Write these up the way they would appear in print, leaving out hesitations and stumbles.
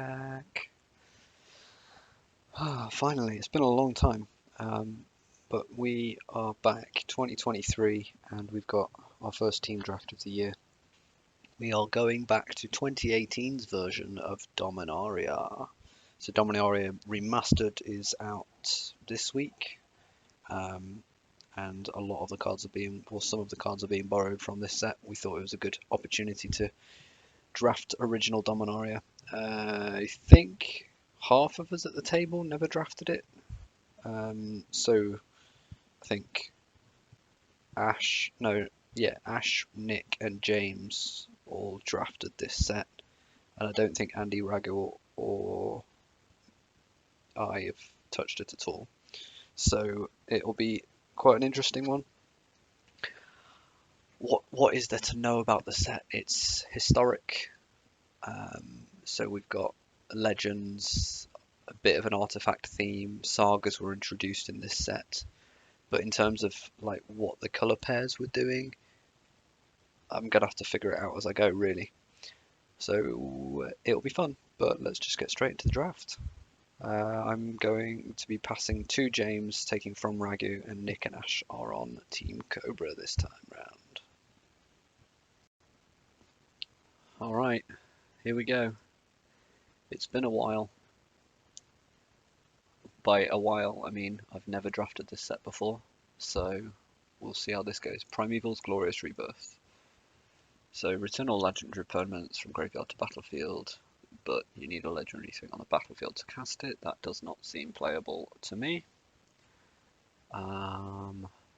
back. Finally, it's been a long time, but we are back 2023 and we've got our first team draft of the year. We are going back to 2018's version of Dominaria. So Dominaria Remastered is out this week, and a lot of the cards are being, well, some of the cards are being borrowed from this set. We thought it was a good opportunity to draft original Dominaria. I think half of us at the table never drafted it. So I think Ash, Nick and James all drafted this set. And I don't think Andy, Rago or I have touched it at all. So it'll be quite an interesting one. What is there to know about the set? It's historic. So we've got legends, a bit of an artifact theme. Sagas were introduced in this set, but in terms of like what the color pairs were doing, I'm gonna have to figure it out as I go, really. So it'll be fun, but let's just get straight into the draft. I'm going to be passing to James, taking from Ragu, and Nick and Ash are on Team Cobra this time round. Alright, here we go. It's been a while. By a while, I mean I've never drafted this set before, so we'll see how this goes. Primeval's Glorious Rebirth. So return all legendary permanents from graveyard to battlefield, but you need a legendary thing on the battlefield to cast it. That does not seem playable to me.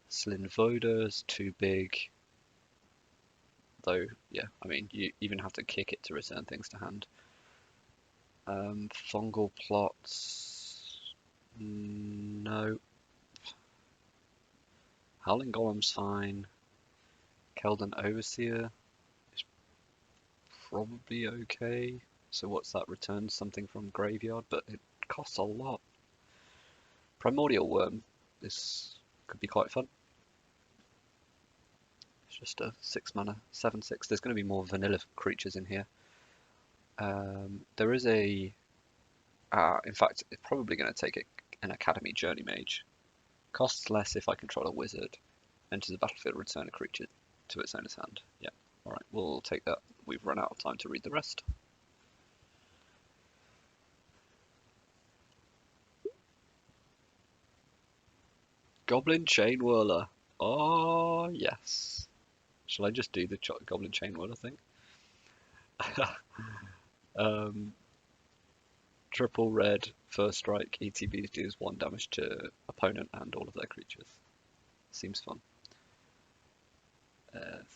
Slinvoda's too big. Though, yeah, I mean, you even have to kick it to return things to hand. Fungal Plots, no. Howling Golem's fine. Keldon Overseer is probably okay. So what's that? Return something from graveyard, but it costs a lot. Primordial Worm, this could be quite fun. It's just a 6 mana, 7/6. There's going to be more vanilla creatures in here. There is a, in fact, it's probably going to take an Academy Journey Mage. Costs less if I control a wizard. Enters the battlefield, return a creature to its owner's hand. Yeah, alright, we'll take that. We've run out of time to read the rest. Goblin Chain Whirler. Oh, yes. Shall I just do the Goblin Chain Whirler thing? Triple red, first strike, ETB deals 1 damage to opponent and all of their creatures. Seems fun.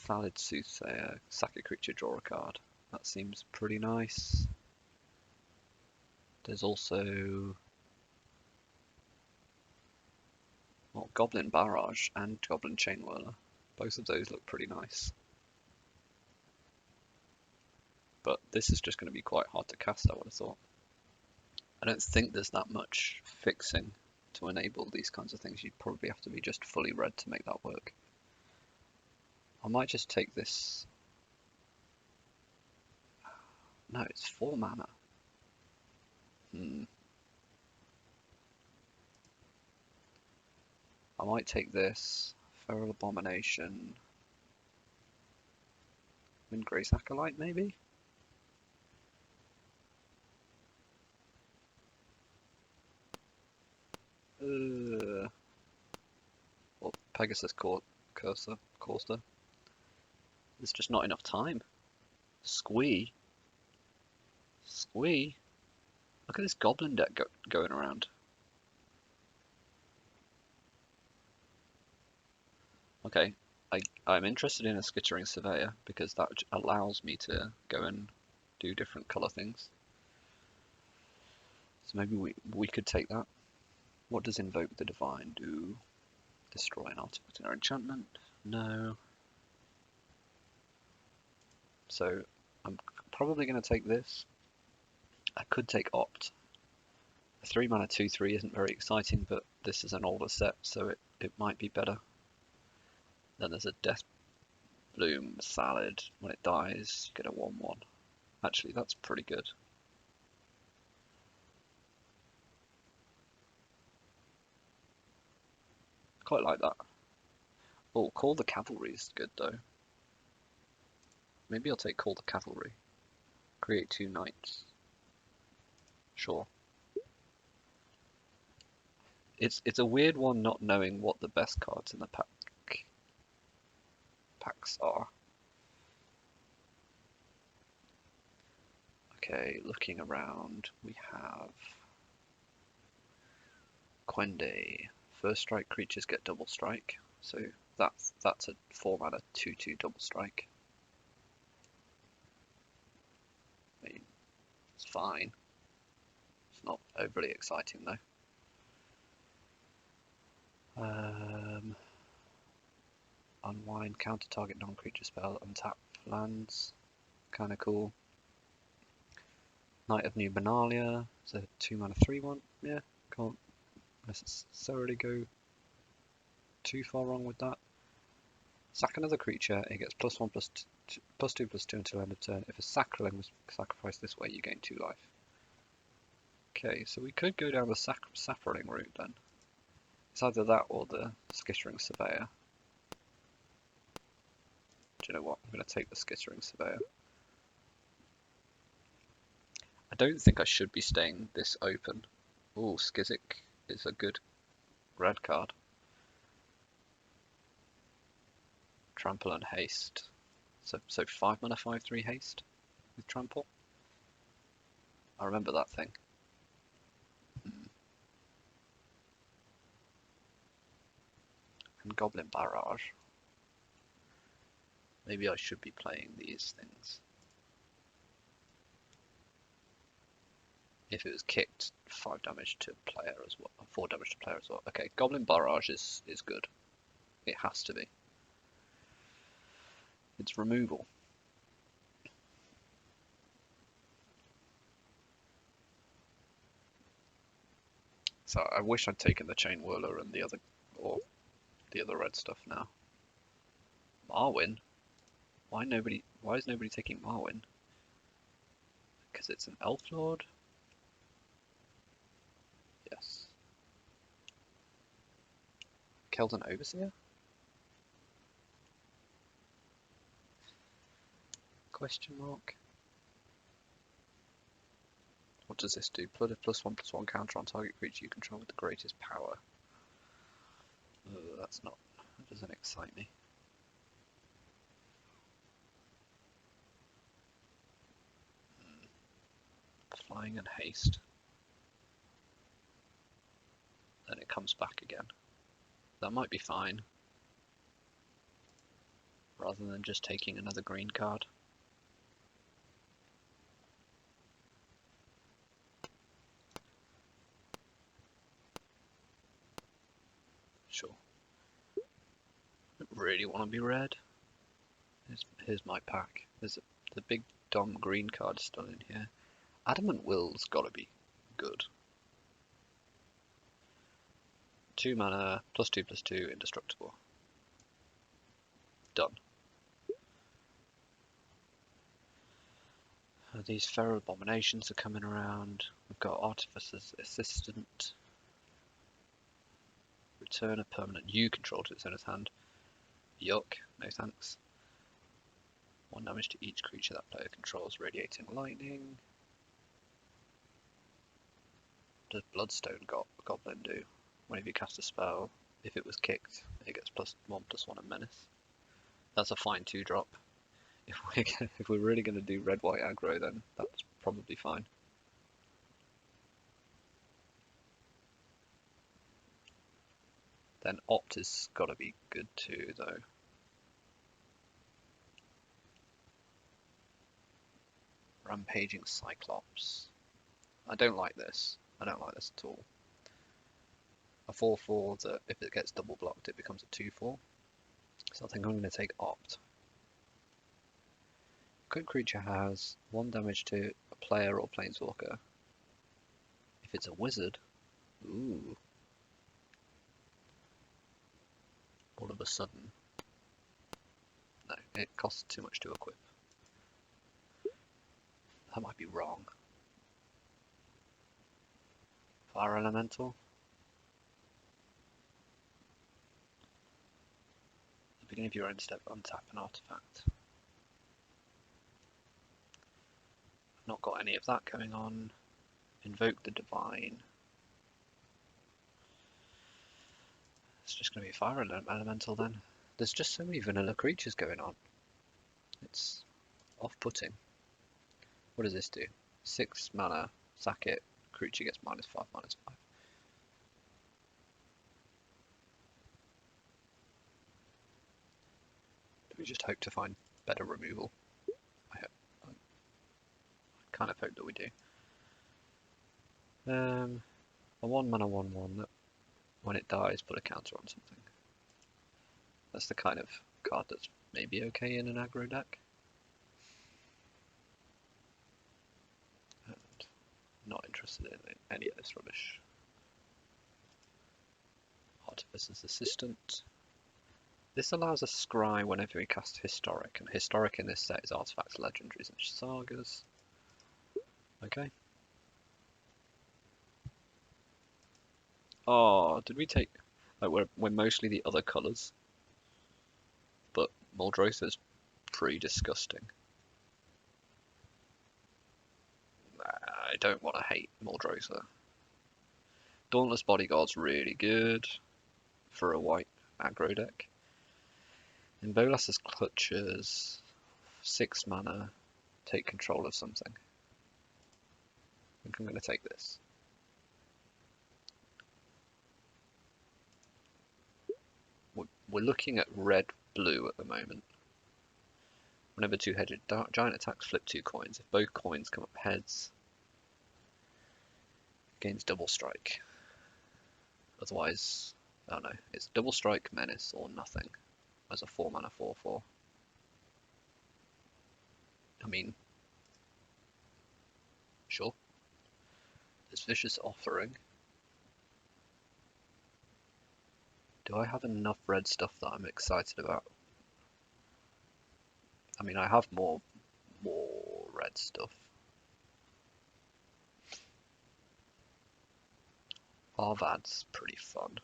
Thallid Soothsayer, sack a creature, draw a card. That seems pretty nice. There's also Goblin Barrage and Goblin Chain Whirler. Both of those look pretty nice. But this is just going to be quite hard to cast, I would have thought. I don't think there's that much fixing to enable these kinds of things. You'd probably have to be just fully red to make that work. I might just take this. No, it's 4 mana. I might take this. Feral Abomination. Windgrace Acolyte, maybe? Or Pegasus Courser. There's just not enough time. Squee. Look at this Goblin deck going around. Okay, I'm interested in a Skittering Surveyor because that allows me to go and do different colour things. So maybe we could take that. What does Invoke the Divine do? Destroy an artifact or enchantment? No. So I'm probably going to take this. I could take Opt. A 3 mana 2/3 isn't very exciting, but this is an older set, so it might be better. Then there's a Death Bloom Salad. When it dies, you get a 1/1. Actually, that's pretty good. Quite like that. Oh, Call the Cavalry is good though. Maybe I'll take Call the Cavalry. Create 2 knights. Sure. It's a weird one not knowing what the best cards in the packs are. Okay, looking around, we have Quende. First strike creatures get double strike, so that's a 4-mana 2/2 double strike. I mean, it's fine. It's not overly exciting though. Unwind, counter target non-creature spell, untap lands. Kinda cool. Knight of New Benalia. It's a 2-mana 3/1. Yeah, can't necessarily go too far wrong with that. Sack another creature, it gets +1/+2/+2 until end of turn. If a sacrilege was sacrificed this way, you gain 2 life. Okay, so we could go down the sapling route then. It's either that or the Skittering Surveyor. Do you know what? I'm going to take the Skittering Surveyor. I don't think I should be staying this open. Ooh, Skizzik is a good red card. Trample and Haste. So 5-mana 5/3 Haste with Trample. I remember that thing. And Goblin Barrage. Maybe I should be playing these things. If it was kicked, 5 damage to player as well, 4 damage to player as well. Okay, Goblin Barrage is good. It has to be. It's removal. So I wish I'd taken the Chain Whirler and the other red stuff now. Marwyn? Why is nobody taking Marwyn? Because it's an Elf Lord? Yes. Keldon Overseer? Question mark. What does this do? Put a +1/+1 counter on target creature you control with the greatest power. That doesn't excite me. Flying and haste. Then it comes back again. That might be fine. Rather than just taking another green card. Sure. I don't really want to be red. Here's my pack. There's the big Dom green card still in here. Adamant Will's gotta be good. 2-mana, +2/+2, indestructible. Done. These Feral Abominations are coming around. We've got Artificer's Assistant. Return a permanent you control to its owner's hand. Yuck, no thanks. 1 damage to each creature that player controls, radiating lightning. Does Bloodstone Goblin do? Whenever you cast a spell, if it was kicked, it gets +1/+1 and menace. That's a fine 2-drop. If we're really going to do red-white aggro, then that's probably fine. Then Opt has got to be good too, though. Rampaging Cyclops. I don't like this. I don't like this at all. A 4/4 that if it gets double blocked, it becomes a 2/4. So I think I'm going to take Opt. Good creature has 1 damage to a player or planeswalker. If it's a wizard, ooh. All of a sudden. No, it costs too much to equip. That might be wrong. Fire Elemental. Beginning of your end step, untap an artifact. Not got any of that going on. Invoke the divine. It's just going to be a fire elemental then. There's just so many vanilla creatures going on. It's off-putting. What does this do? 6 mana, sack it, creature gets -5/-5. Do we just hope to find better removal? I kind of hope that we do. A 1-mana 1/1 that when it dies, put a counter on something. That's the kind of card that's maybe okay in an aggro deck. And not interested in any of this rubbish. Artificer's Assistant. This allows us scry whenever we cast Historic, and Historic in this set is artifacts, legendaries, and sagas. Okay. Oh, did we take... Like, we're mostly the other colours. But Muldrotha's pretty disgusting. I don't want to hate Muldrotha. Dauntless Bodyguard's really good for a white aggro deck. In Bolas's Clutches, 6 mana, take control of something. I think I'm going to take this. We're looking at red-blue at the moment. Whenever two-headed giant attacks, flip 2 coins. If both coins come up heads, gains double strike. Otherwise, I don't know, it's double strike, menace, or nothing as a 4-mana 4/4. I mean, sure. There's Vicious Offering. Do I have enough red stuff that I'm excited about? I mean, I have more red stuff. Arvad's pretty fun.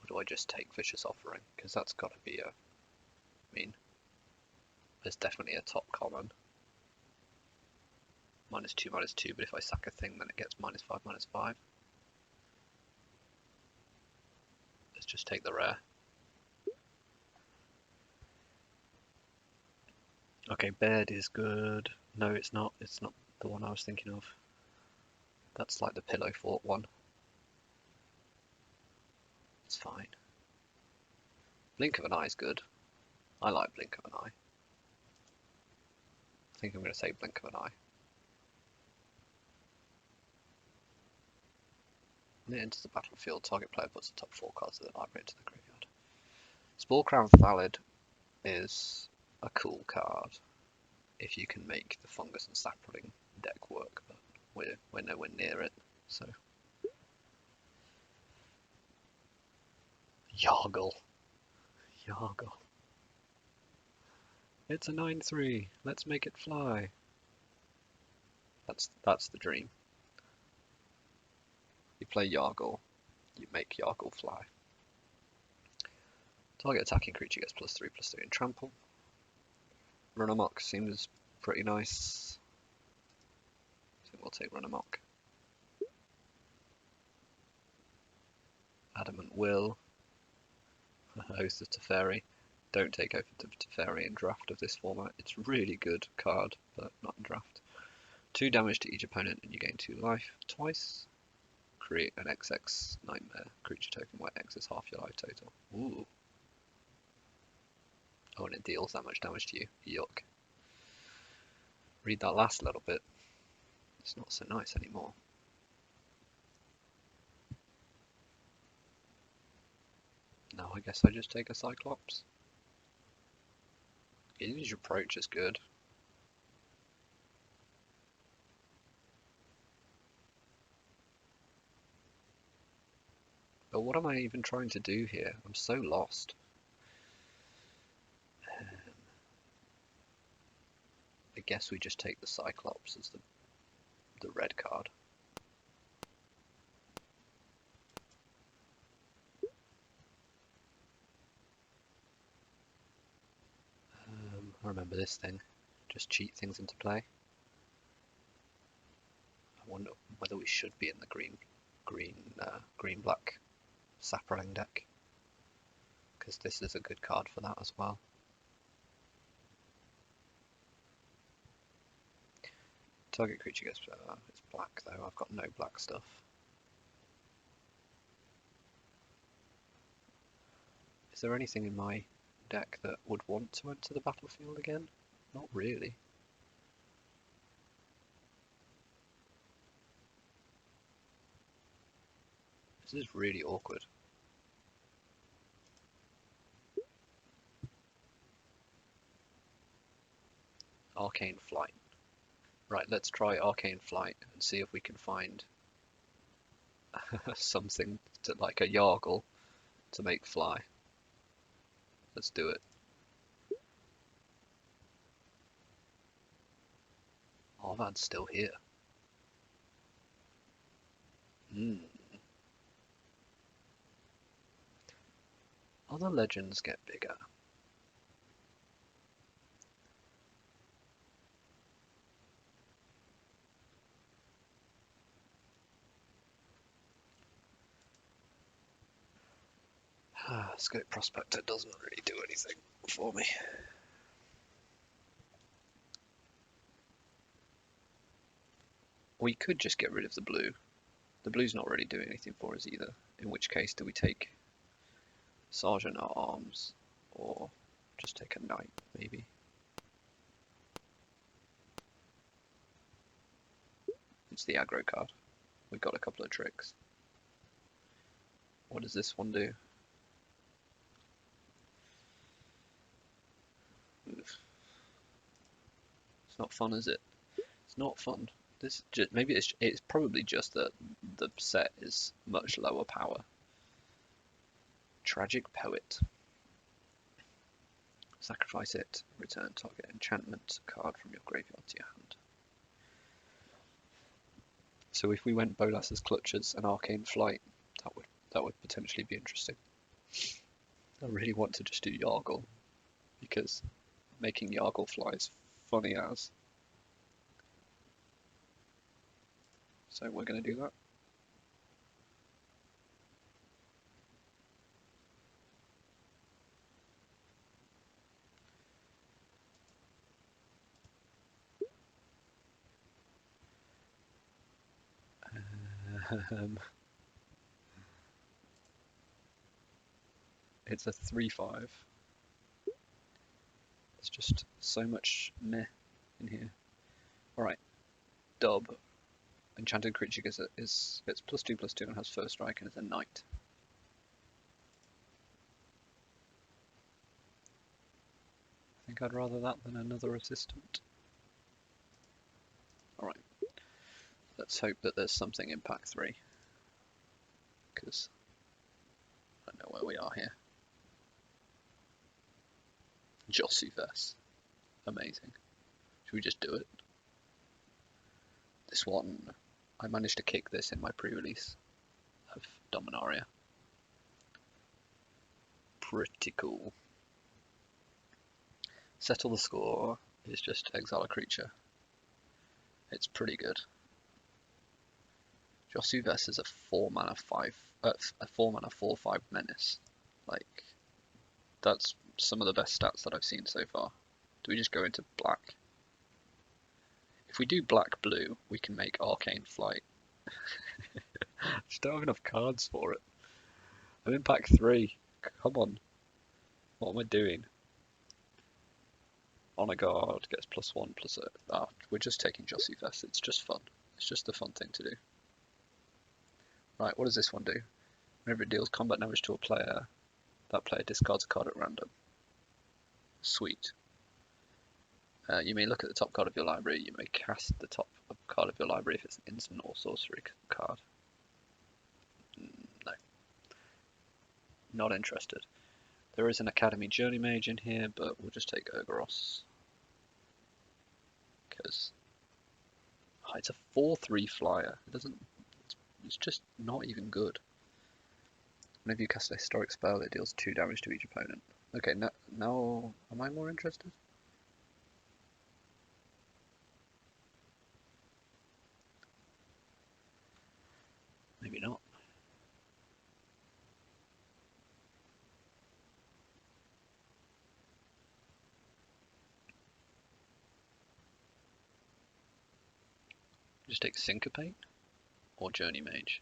Or do I just take Vicious Offering? Because that's got to be a... I mean, there's definitely a top common. -2/-2, but if I sack a thing, then it gets -5/-5. Let's just take the rare. Okay, Baird is good. No, it's not. It's not the one I was thinking of. That's like the Pillow Fort one. It's fine. Blink of an Eye is good. I like Blink of an Eye. I think I'm going to say Blink of an Eye. When it enters the battlefield, target player puts the top 4 cards of the library into the graveyard. Spore Crown Thallid is a cool card if you can make the Fungus and Sapling deck work, but we're nowhere near it, so... Yargle. Yargle. It's a 9/3. Let's make it fly. That's the dream. You play Yargle, you make Yargle fly. Target attacking creature gets +3/+3 in trample. Run Amok seems pretty nice. I think we'll take Run Amok. Adamant Will. Oath of Teferi. Don't take Oath of Teferi in draft of this format. It's a really good card, but not in draft. 2 damage to each opponent and you gain 2 life twice. Create an XX Nightmare creature token where X is half your life total. Ooh. Oh, and it deals that much damage to you. Yuck. Read that last little bit. It's not so nice anymore. No, I guess I just take a Cyclops. His approach is good. But what am I even trying to do here? I'm so lost. I guess we just take the Cyclops as the the red card. I remember this thing. Just cheat things into play. I wonder whether we should be in the green black Saproling deck, because this is a good card for that as well. Target creature gets it's black though. I've got no black stuff. Is there anything in my deck that would want to enter the battlefield again? Not really. This is really awkward. Arcane Flight. Right, let's try Arcane Flight and see if we can find something to, like a Yargle to make fly. Let's do it. Oh, that's still here. Other legends get bigger. Scope Prospector doesn't really do anything for me. We could just get rid of the blue. The blue's not really doing anything for us either. In which case, do we take Sergeant at Arms or just take a Knight, maybe? It's the aggro card. We've got a couple of tricks. What does this one do? Oof. It's not fun, is it? It's not fun. This just, maybe it's probably just that the set is much lower power. Tragic Poet. Sacrifice it. Return target enchantment card from your graveyard to your hand. So if we went Bolas's Clutches and Arcane Flight, that would potentially be interesting. I really want to just do Yargle, because making Yargle fly is funny as. So we're going to do that. It's a 3/5. It's just so much meh in here. Alright, Dub. Enchanted creature gets +2/+2 and has first strike and is a knight. I think I'd rather that than another assistant. Alright, let's hope that there's something in pack 3, because I don't know where we are here. Jossyverse. Amazing. Should we just do it? This one, I managed to kick this in my pre-release of Dominaria. Pretty cool. Settle the Score is just exile a creature. It's pretty good. Jossyverse is a 4-mana 4/5 menace. Like, that's some of the best stats that I've seen so far. Do we just go into black? If we do black-blue, we can make Arcane Flight. Just don't have enough cards for it. I'm in pack 3. Come on. What am I doing? Honor Guard gets +1/+. We're just taking Jossyverse. It's just fun. It's just a fun thing to do. Right, what does this one do? Whenever it deals combat damage to a player, that player discards a card at random. Sweet. You may look at the top card of your library. You may cast the top card of your library if it's an instant or sorcery card. No. Not interested. There is an Academy Journey Mage in here, but we'll just take Urgoros, because it's a 4/3 flyer. It doesn't. It's just not even good. Whenever you cast a historic spell, it deals 2 damage to each opponent. Okay, now am I more interested? Maybe not. Just take Syncopate or Journey Mage.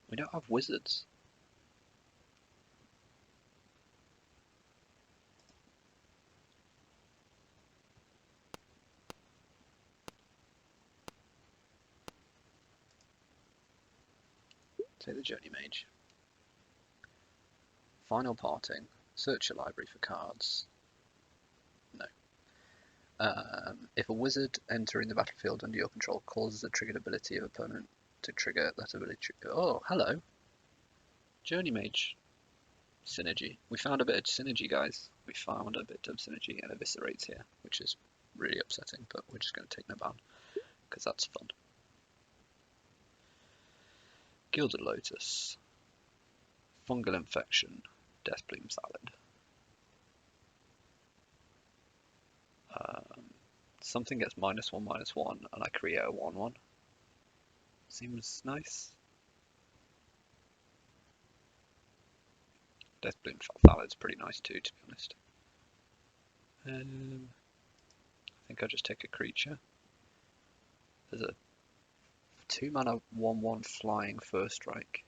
We don't have wizards. Take the Journey Mage. Final parting. Search your library for cards. No. If a wizard entering the battlefield under your control causes a triggered ability of opponent to trigger that ability. Oh, hello. Journey Mage synergy. We found a bit of synergy, guys. We found a bit of synergy and eviscerates here, which is really upsetting, but we're just going to take no ban because that's fun. Gilded Lotus. Fungal Infection. Deathbloom Salad. Something gets -1/-1 and I create a 1/1. Seems nice. Deathbloom Salad's pretty nice too, to be honest. I think I'll just take a creature. There's a 2-mana 1/1 flying first strike.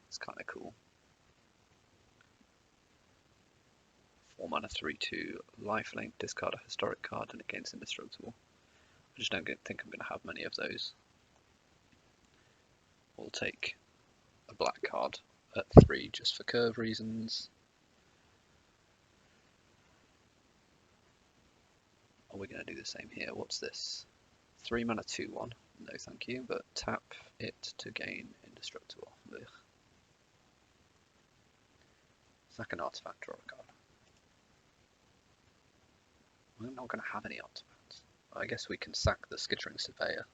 It's kind of cool. 4-mana 3/2 lifelink, discard a historic card and it gains indestructible. I just don't think I'm going to have many of those. We'll take a black card at 3 just for curve reasons. Are we going to do the same here? What's this? 3-mana 2/1. No thank you, but tap it to gain indestructible. Ugh. Sack an artifact, draw a card. We're not going to have any artifacts. I guess we can sack the Skittering Surveyor.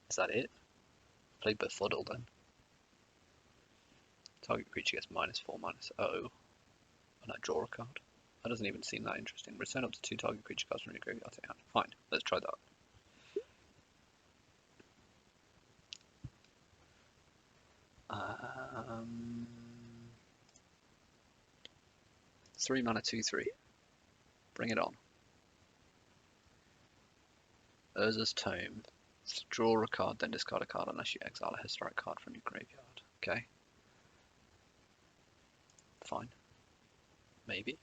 Is that it? Play Befuddle then. Target creature gets -4/-0, and I draw a card. That doesn't even seem that interesting. Return up to 2 target creature cards from your graveyard to hand. Fine, let's try that. Um, 3-mana 2/3. Bring it on. Urza's Tome. Draw a card, then discard a card unless you exile a historic card from your graveyard. Okay. Fine. Maybe.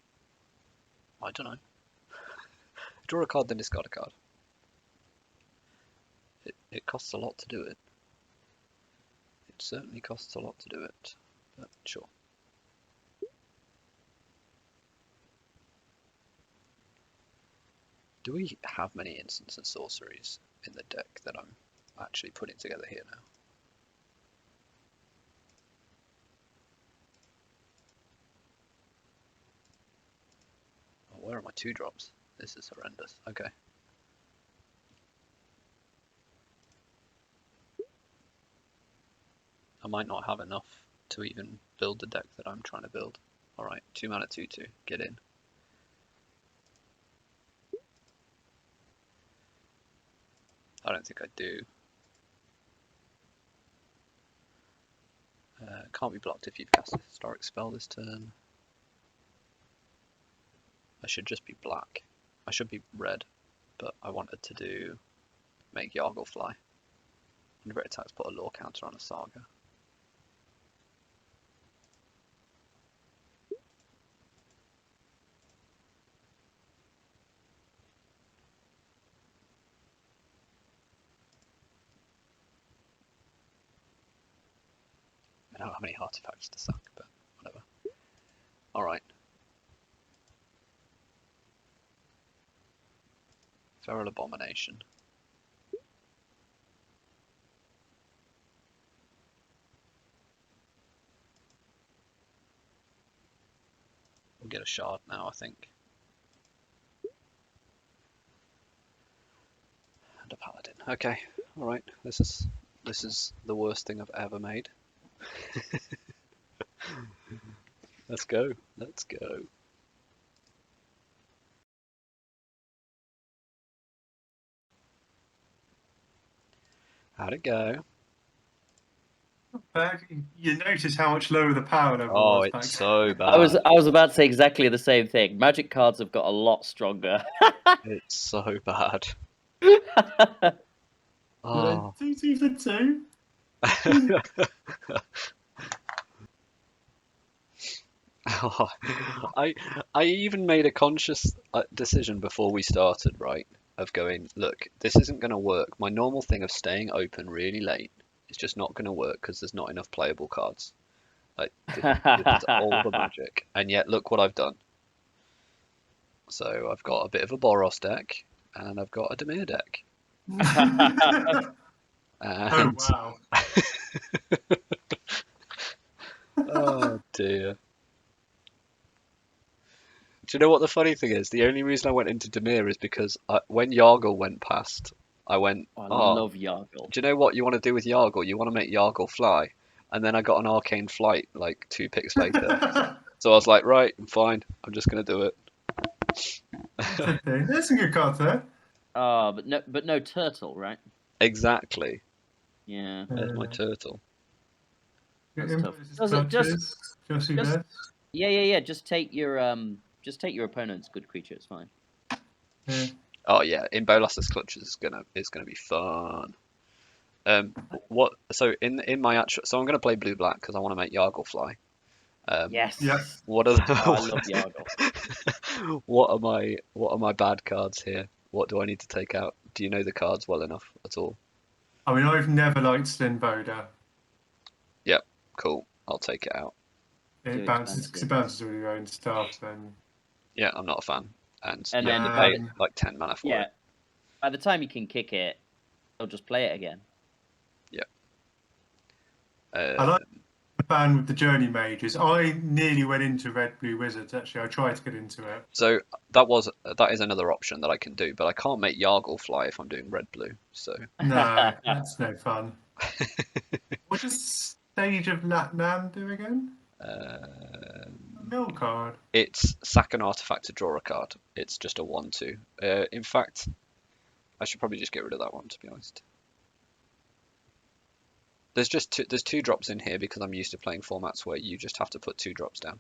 I don't know. Draw a card, then discard a card. It costs a lot to do it. It certainly costs a lot to do it, but sure. Do we have many instants and sorceries in the deck that I'm actually putting together here now? Oh, where are my 2-drops? This is horrendous. Okay. I might not have enough to even build the deck that I'm trying to build. Alright, 2-mana 2/2, get in. I don't think I do. Can't be blocked if you've cast a historic spell this turn. I should just be black. I should be red, but I wanted to make Yargle fly. Whenever it attacks, put a lore counter on a saga. I don't have any artifacts to sack, but whatever. Alright. Feral Abomination. We'll get a shard now, I think. Okay. All right. This is the worst thing I've ever made. Let's go. Let's go. How'd it go? You notice how much lower the power level Oh, was it's back so I was bad. I was about to say exactly the same thing. Magic cards have got a lot stronger. It's so bad. then. Oh. 2 for 2. I I even made a conscious decision before we started, right? Of going, look, this isn't going to work. My normal thing of staying open really late is just not going to work because there's not enough playable cards. Like this is all the magic, and yet look what I've done. So I've got a bit of a Boros deck, and I've got a Dimir deck, Oh, and wow. oh dear. Do you know what the funny thing is? The only reason I went into Dimir is because when Yargle went past, I went, I oh, love Yargle. do you know what you want to do with Yargle? You want to make Yargle fly. And then I got an Arcane Flight like 2 picks later. So I was like, right, I'm fine. I'm just going to do it. Okay, there's some good cards there. Oh, but no turtle, right? Exactly. Yeah, There's my turtle. that's tough. Does Does it Josie just there. yeah. Just take your opponent's good creature. It's fine. Yeah. Oh yeah, in Bolas's Clutches is gonna be fun. What? So in my actual, so I'm gonna play blue black because I want to make Yargle fly. Yes. Yep. What are Oh, I love Yargle. what are my bad cards here? What do I need to take out? Do you know the cards well enough at all? I mean, I've never liked Slim Boda. Yep, cool. I'll take it out. Too It bounces because expensive. it bounces all your own stuff. And Yeah, I'm not a fan. And And you have then to by pay the like 10 mana for yeah, it. by the time you can kick it, they'll just play it again. Yep. I Uh, like the fan with the Journey Mages. I nearly went into Red Blue Wizards. Actually, I tried to get into it. so that is another option that I can do, but I can't make Yargle fly if I'm doing red blue. So No, that's no fun. What does Stage of Latnam do again? uh, A mill card. it's sack an artifact to draw a card. It's just a 1/2. In fact, I should probably just get rid of that one to be honest. There's two drops in here because I'm used to playing formats where you just have to put 2 drops down.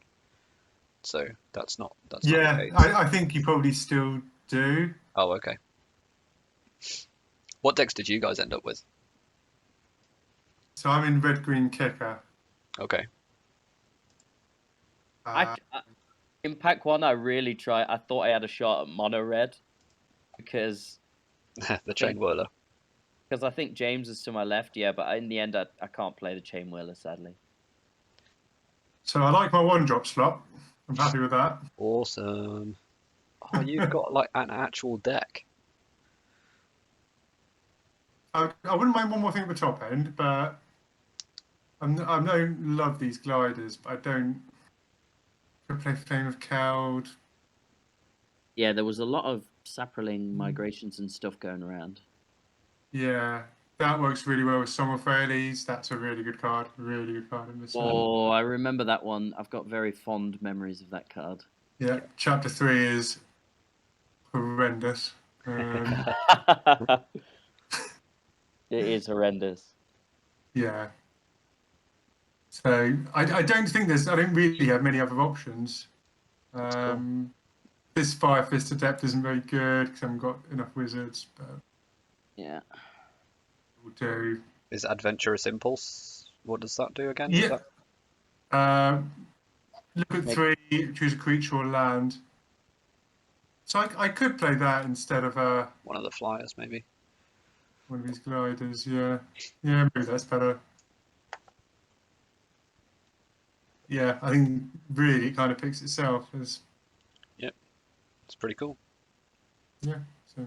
So that's not the Yeah, case. I think you probably still do. Oh, okay. What decks did you guys end up with? So I'm in Red Green Kicker. Okay. Uh, In pack one, I really tried. I thought I had a shot at mono red because The Chain Whirler. I think James is to my left. Yeah, but in the end, I can't play the chain whirler sadly. so I like my 1-drop slot. I'm happy with that. Awesome. Oh, you've got like an actual deck. I wouldn't mind one more thing at the top end, but I don't love these gliders. But I don't. Could play Flame of Celd. Yeah, there was a lot of Saproling migrations and stuff going around. Yeah, that works really well with Song of Frailes. That's a really good card. Really good card in this set. Oh, I remember that one. I've got very fond memories of that card. Yeah, chapter 3 is horrendous. It is horrendous. Yeah. So I don't think I don't really have many other options. Cool. This Fire Fist Adept isn't very good because I haven't got enough wizards, but Yeah. we'll do. Is Adventurous Impulse? What does that do again? Yeah. Look at Make- 3, choose a creature or land. So I could play that instead of One of the flyers, maybe. one of these gliders. Yeah, yeah, maybe that's better. Yeah, I think really it kind of picks itself as It's pretty cool. yeah. So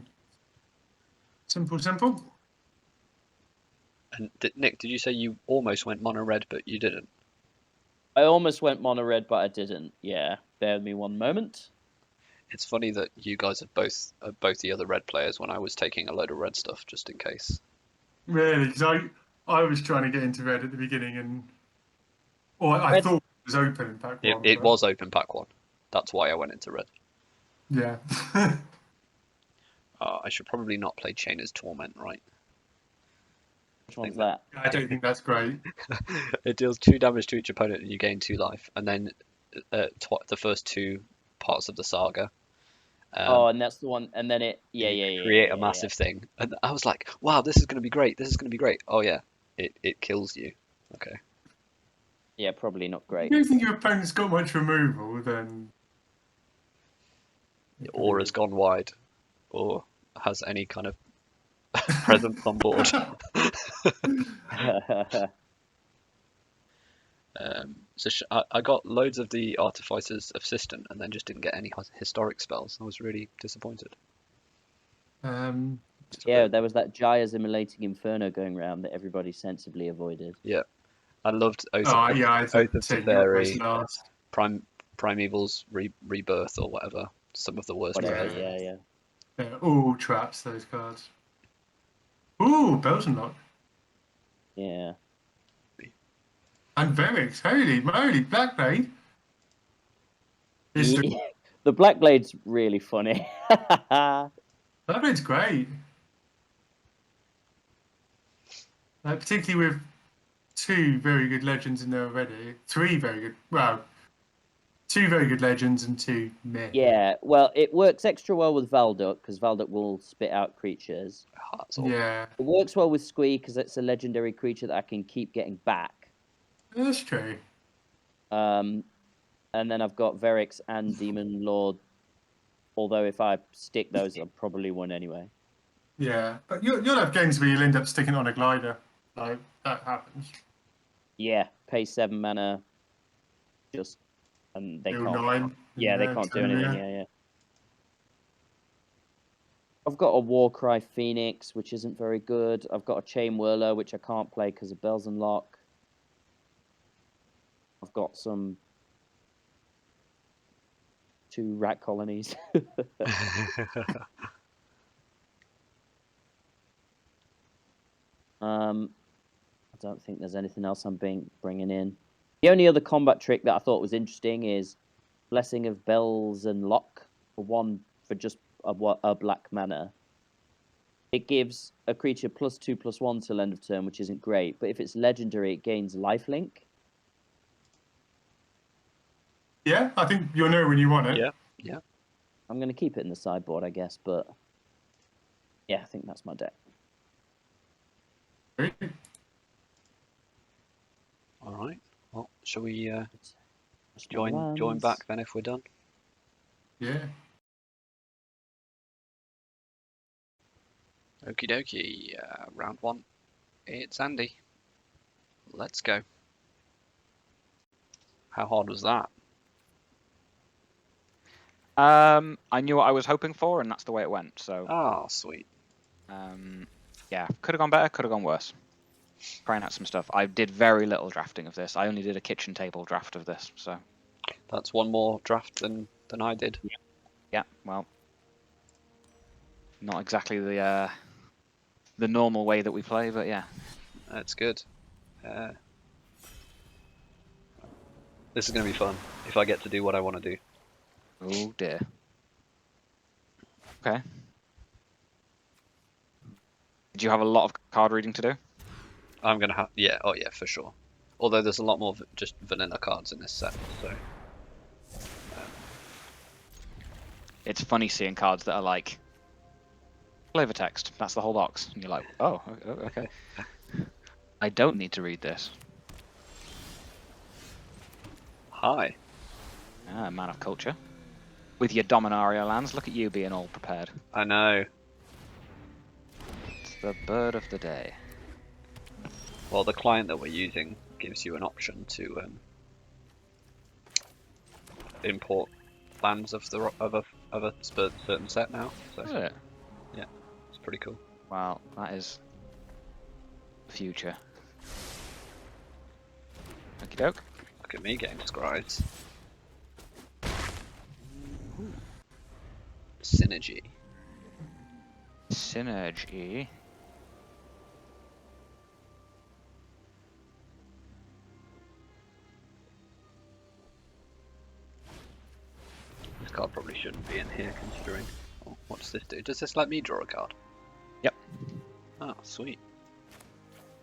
simple. And Nick, did you say you almost went mono red, but you didn't? I almost went mono red, but I didn't. Yeah. Bear with me one moment. It's funny that you guys have both the other red players when I was taking a load of red stuff just in case. Really, because I was trying to get into red at the beginning, I Red- thought it was open in pack one. It but was open pack one. That's why I went into red. yeah. I should probably not play Chainer's Torment, right? Which one's that? I don't think that's great. It deals 2 damage to each opponent and you gain 2 life. And then the first 2 parts of the saga. Oh, and that's the one. And then it, yeah. Create a massive thing. And I was like, wow, this is going to be great. This is going to be great. Oh, yeah. It kills you. Okay. Yeah, probably not If great. you don't think your opponent's got much removal, then. Or has gone wide. Or has any kind of presence on board. I got loads of the Artificer's Assistant and then just didn't get any historic spells. I was really disappointed. Yeah, there was that Jaya's Immolating Inferno going around that everybody sensibly avoided. Yeah. I loved Oath I Oath of take your place Teferi, last. Primeval's Rebirth or whatever. Some of the worst Whatever, players. yeah. They're all traps, those cards. Ooh, Belgian Lock. Yeah. And Verix. Holy moly, Blackblade. Is the The Blackblade's really funny. Blackblade's great. Particularly with 2 very good legends in there already. 3 very good. Well, 2 very good legends and 2 meh. Yeah, well, it works extra well with Valduk because Valduk will spit out creatures. Yeah, It works well with Squee because it's a legendary creature that I can keep getting back. that's true. And then I've got Verix and Demon Lord. Although if I stick those, I'll probably win anyway. Yeah, but you'll have games where you'll end up sticking on a glider. Like, that happens. Yeah, pay 7 mana. And they Bill can't. 9. Yeah, they can't do anything. yeah. Yeah. I've got a Warcry Phoenix, which isn't very good. I've got a Chain Whirler, which I can't play because of Bells and Lock. I've got 2 rat colonies. I don't think there's anything else I'm bringing in. The only other combat trick that I thought was interesting is Blessing of Bells and Lock for just a black mana. It gives a creature +2/+1 till end of turn, which isn't great. But if it's legendary, it gains lifelink. Yeah, I think you'll know when you want it. Yeah. I'm going to keep it in the sideboard, I guess. But yeah, I think that's my deck. Great. All right. Well, shall we That's my join lands. back then if we're done? Yeah. Okie dokie. Round 1. It's Andy. Let's go. How hard was that? I knew what I was hoping for, and that's the way it went. So, Ah, sweet. yeah, could have gone better, could have gone worse. Trying out some stuff. I did very little drafting of this. I only did a kitchen table draft of this. So, That's one more draft than I did. yeah, well, not exactly the normal way that we play, but yeah. That's good. This is going to be fun if I get to do what I want to do. Oh dear. Okay. Did you have a lot of card reading to do? I'm going to have... Yeah, oh yeah, for sure. Although there's a lot more just vanilla cards in this set, so... It's funny seeing cards that are like flavor text. That's the whole box, and you're like, oh, okay. I don't need to read this. Hi. Ah, man of culture. With your Dominaria lands, look at you being all prepared. I know. It's the bird of the day. Well, the client that we're using gives you an option to import lands of a certain set now. So Is it? yeah, it's pretty cool. Well, that is the future. Okie doke. Look at me getting scribes. synergy. Synergy. This card probably shouldn't be in here, considering. Oh, what does this do? Does this let me draw a card? Yep. Oh, sweet.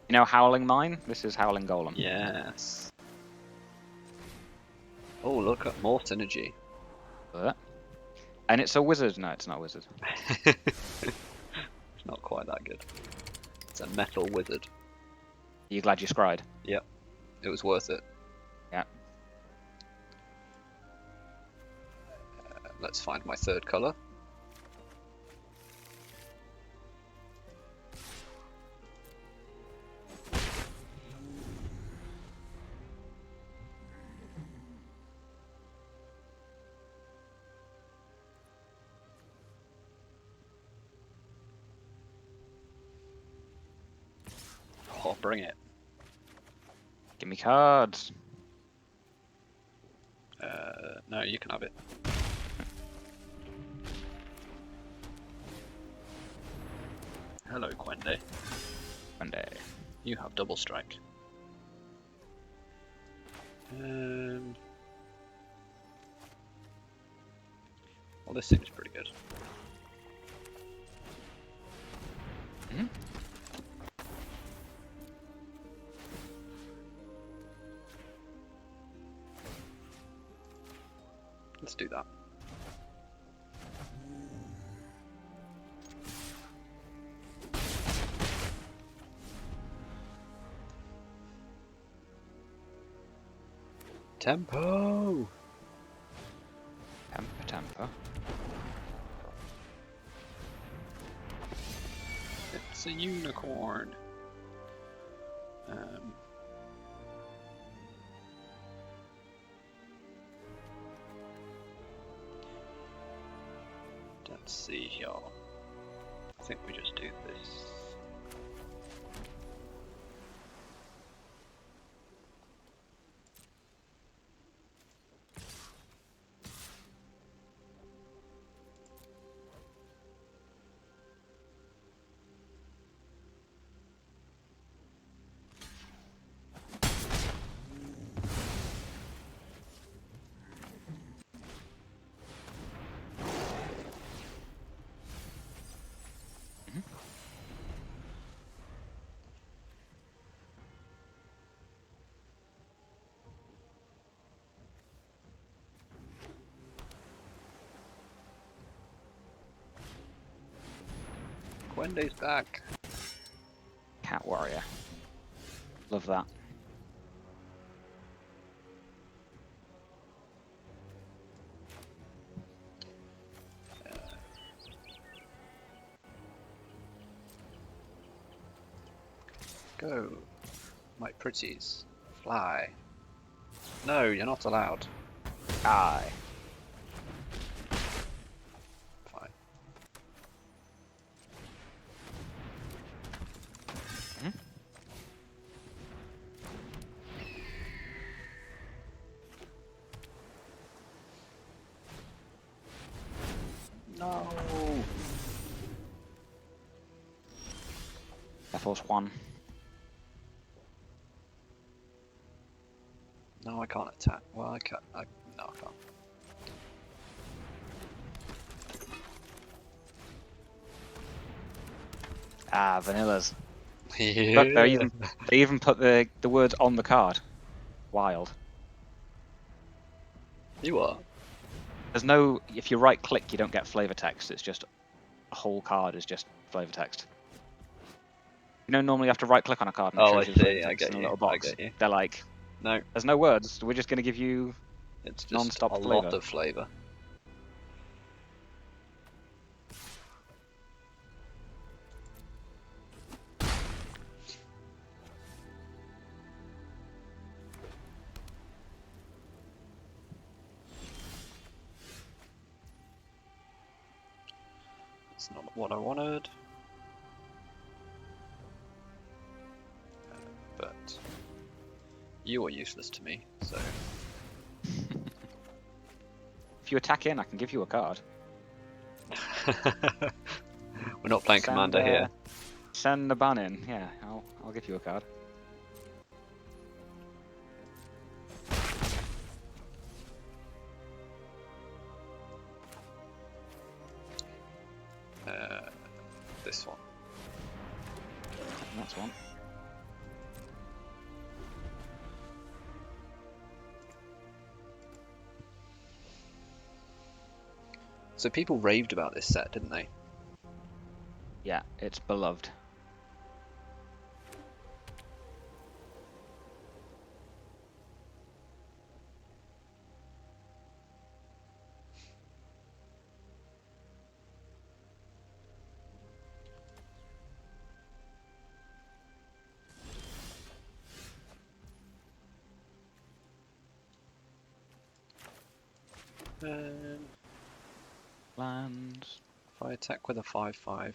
You know Howling Mine? This is Howling Golem. Yes. Oh, look at more synergy. And it's a wizard. No, it's not a wizard. It's not quite that good. It's a metal wizard. Are you glad you scried? Yep. It was worth it. Yeah. Let's find my third colour. Oh, bring it. Give me cards. No, you can have it. Hello, Quende. One day. You have double strike. Well, this seems pretty good. Mhm. Let's do that. Tempo! Temper. It's a unicorn. Let's see here. I think we just do this. Wendy's back. Cat Warrior. Love that. Go, my pretties. Fly. No, you're not allowed. Aye. Fine. No. Air Force One. No, I can't attack. Well, I can't. No, I can't. Ah, vanillas. Yeah. Look, they even put the words on the card. Wild. You are. There's no. If you right click, you don't get flavor text. It's just a whole card is just flavor text. You know, normally you have to right click on a card and it Oh, shows I you the see, flavor I text get in a you, little I box. get you. They're like, No, there's no words. We're just going to give you it's just non-stop a flavor. lot of flavour. That's not what I wanted. But you are useless to me, so If you attack in, I can give you a card. We're not playing Commander here. Send the ban in. Yeah, I'll give you a card. This one. That's one. So people raved about this set, didn't they? Yeah, it's beloved. Lands. If I attack with a 5/5,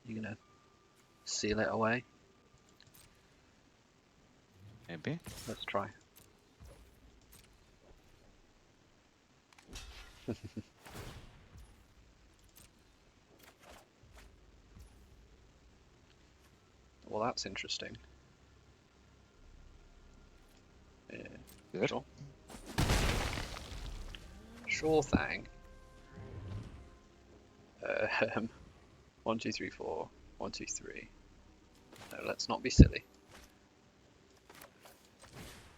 you're gonna seal it away. Maybe. Let's try. Well, that's interesting. Yeah, Good. sure. Sure thing. 1, 2, 3, 4. 1, 2, 3. No, let's not be silly.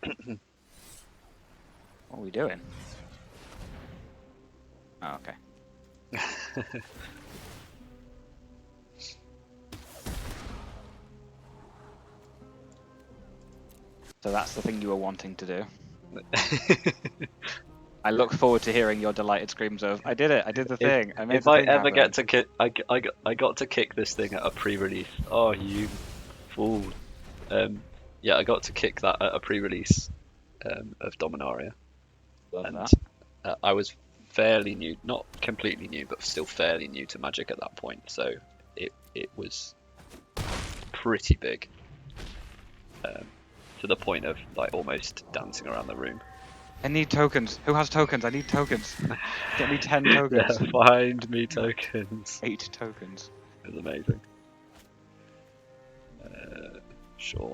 What are we doing? Oh, okay. So that's the thing you were wanting to do. I look forward to hearing your delighted screams of "I did it! I did the thing! I made If the I thing ever happen." get to kick, I got to kick this thing at a pre-release. Oh, you fool! Yeah, I got to kick that at a pre-release of Dominaria, Love and that. I was fairly new, not completely new, but still fairly new to Magic at that point. So it was pretty big, to the point of like almost dancing around the room. I need tokens. Who has tokens? I need tokens. Get me 10 tokens. Yeah, find me tokens. 8 tokens. It was amazing. Sure.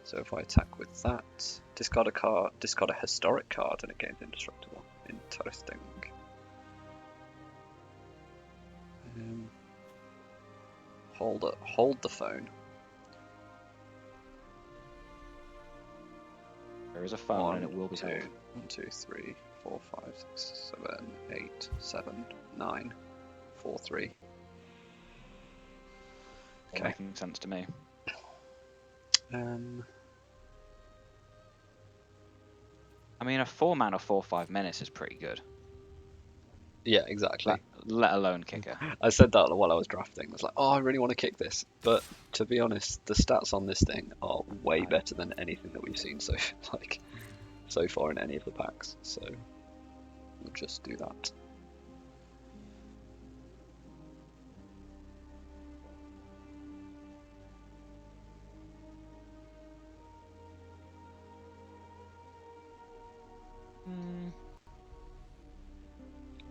So if I attack with that, discard a card, discard a historic card, and it gains indestructible. Interesting. Hold the phone. There is a phone and it will be held. 1, 2, 3, 4, 5, 6, 7, 8, 7, 9, 4, 3. Okay. Making sense to me. I mean, a 4-mana 4/5 menace is pretty good. Yeah, exactly. Let alone kicker. I said that while I was drafting. I was like, oh, I really want to kick this. But to be honest, the stats on this thing are way better than anything that we've seen so far in any of the packs. So we'll just do that.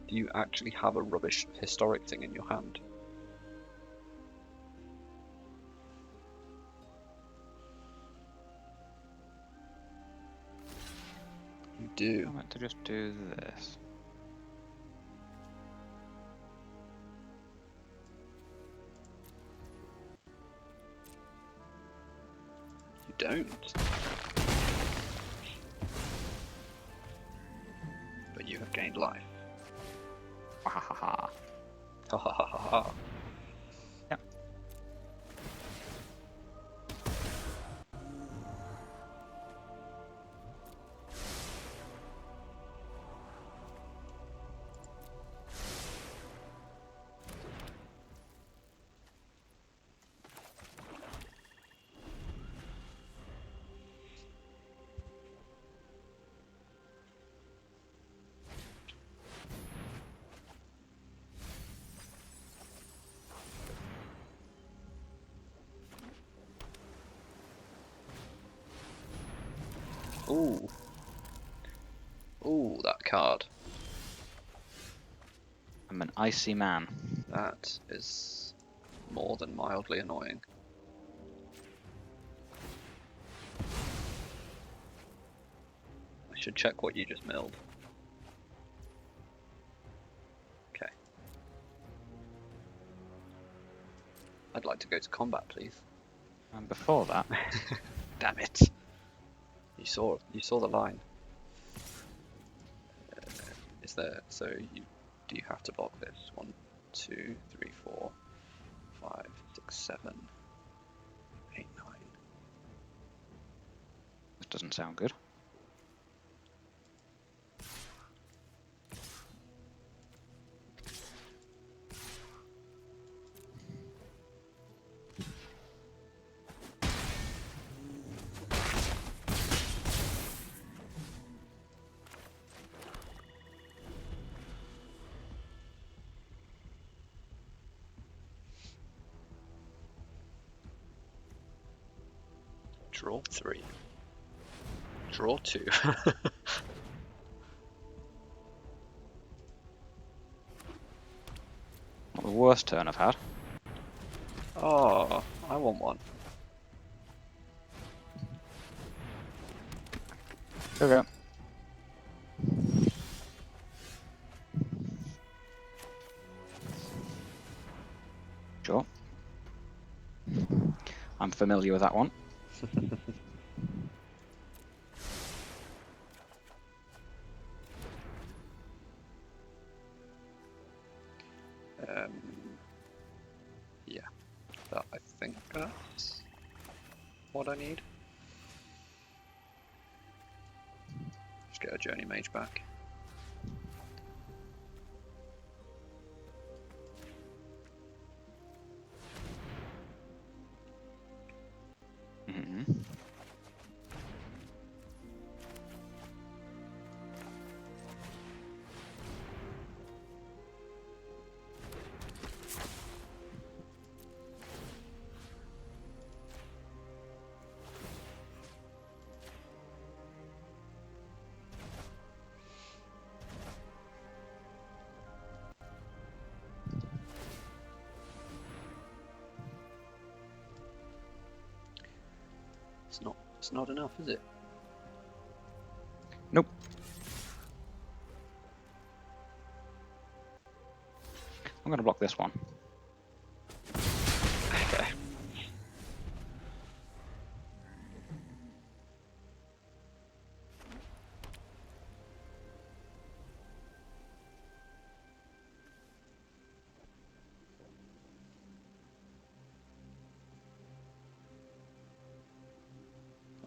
Do you actually have a rubbish historic thing in your hand? You do. I meant to just do this. You don't. But you have gained life. Ha ha ha. Ha ha ha ha ha. Yep. Ooh. Ooh, that card. I'm an icy man. That is more than mildly annoying. I should check what you just milled. Okay. I'd like to go to combat, please. And before that, Damn it! You saw the line. Is there? So do you have to block this? 1, 2, 3, 4, 5, 6, 7, 8, 9. this doesn't sound good. Draw 3. Draw 2. Not the worst turn I've had. Oh, I want one. Okay. Sure. I'm familiar with that one. Yeah, I think that's what I need. Just get a Journey Mage back. Hmm. It's not enough, is it? Nope. I'm going to block this one. Okay.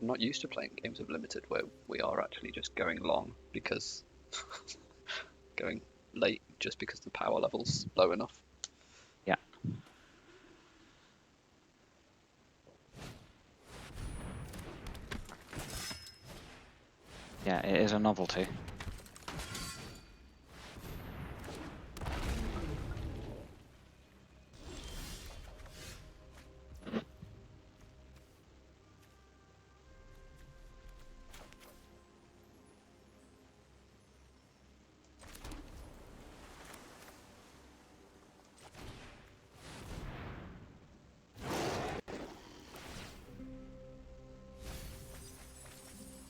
I'm not used to playing games of limited where we are actually just going long because going late just because the power level's low enough. Yeah. Yeah, it is a novelty.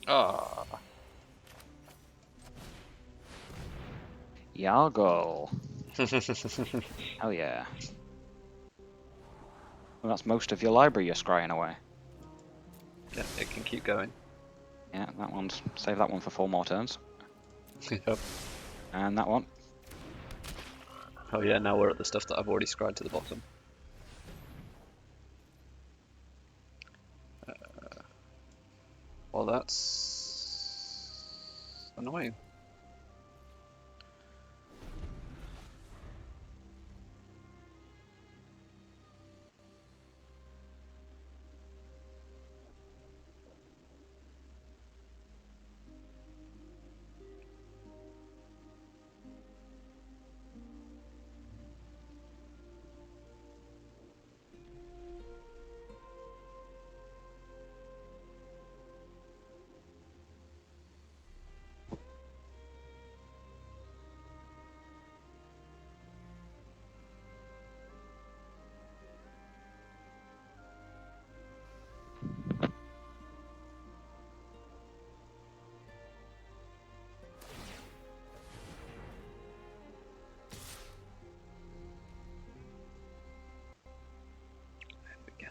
Ah, Yargle. Oh yeah. Well, that's most of your library you're scrying away. yeah, it can keep going. Yeah, that one's... Save that one for 4 more turns. Yep. And that one. Oh yeah, now we're at the stuff that I've already scribed to the bottom. Well, that's annoying.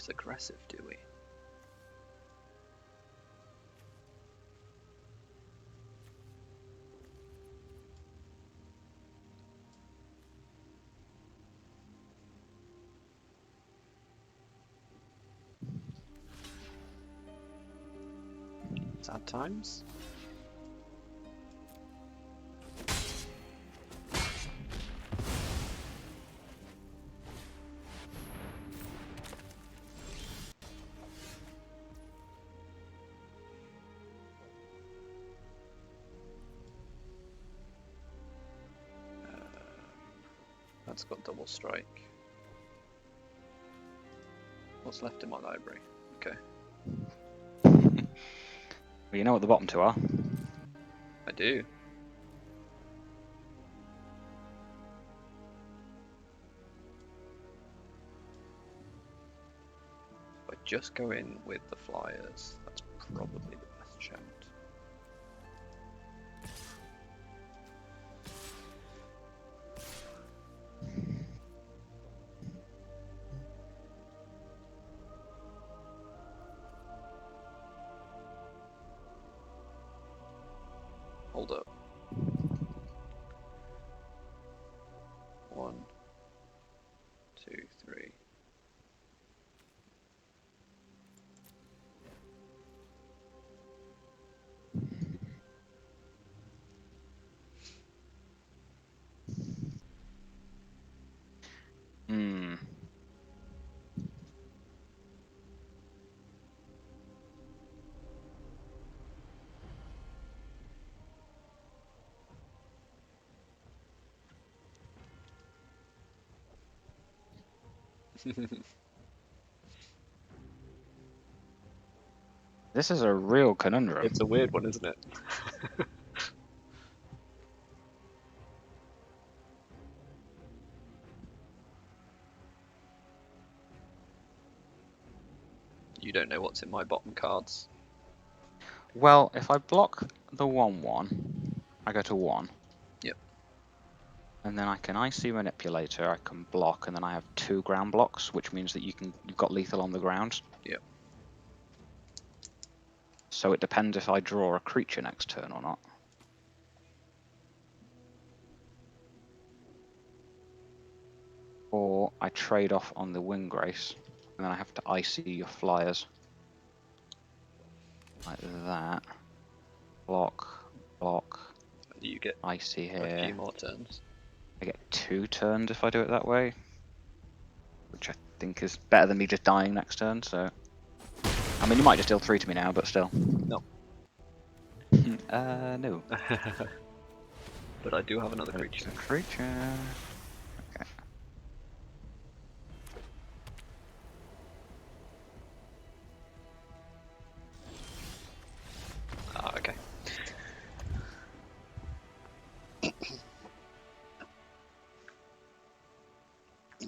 less aggressive, do we? Sad times. That's got double strike. What's left in my library? Okay, Well, you know what the bottom two are. I do. If I just go in with the flyers, that's probably the best shout. Hold up. 1, 2, 3. Hmm. This is a real conundrum. It's a weird one, isn't it? You don't know what's in my bottom cards. Well, if I block the 1/1, I go to 1. Yep. And then I can IC Manipulator, I can block, and then I have 2 ground blocks, which means that you've got lethal on the ground. Yep. So it depends if I draw a creature next turn or not. Or I trade off on the Windgrace, and then I have to IC your flyers. Like that. Block, block, You get IC a here. few more turns. I get 2 turns if I do it that way, which I think is better than me just dying next turn. So, I mean, you might just deal 3 to me now, but still. No. No. But I do have another It's creature. a creature. Okay. Ah, okay.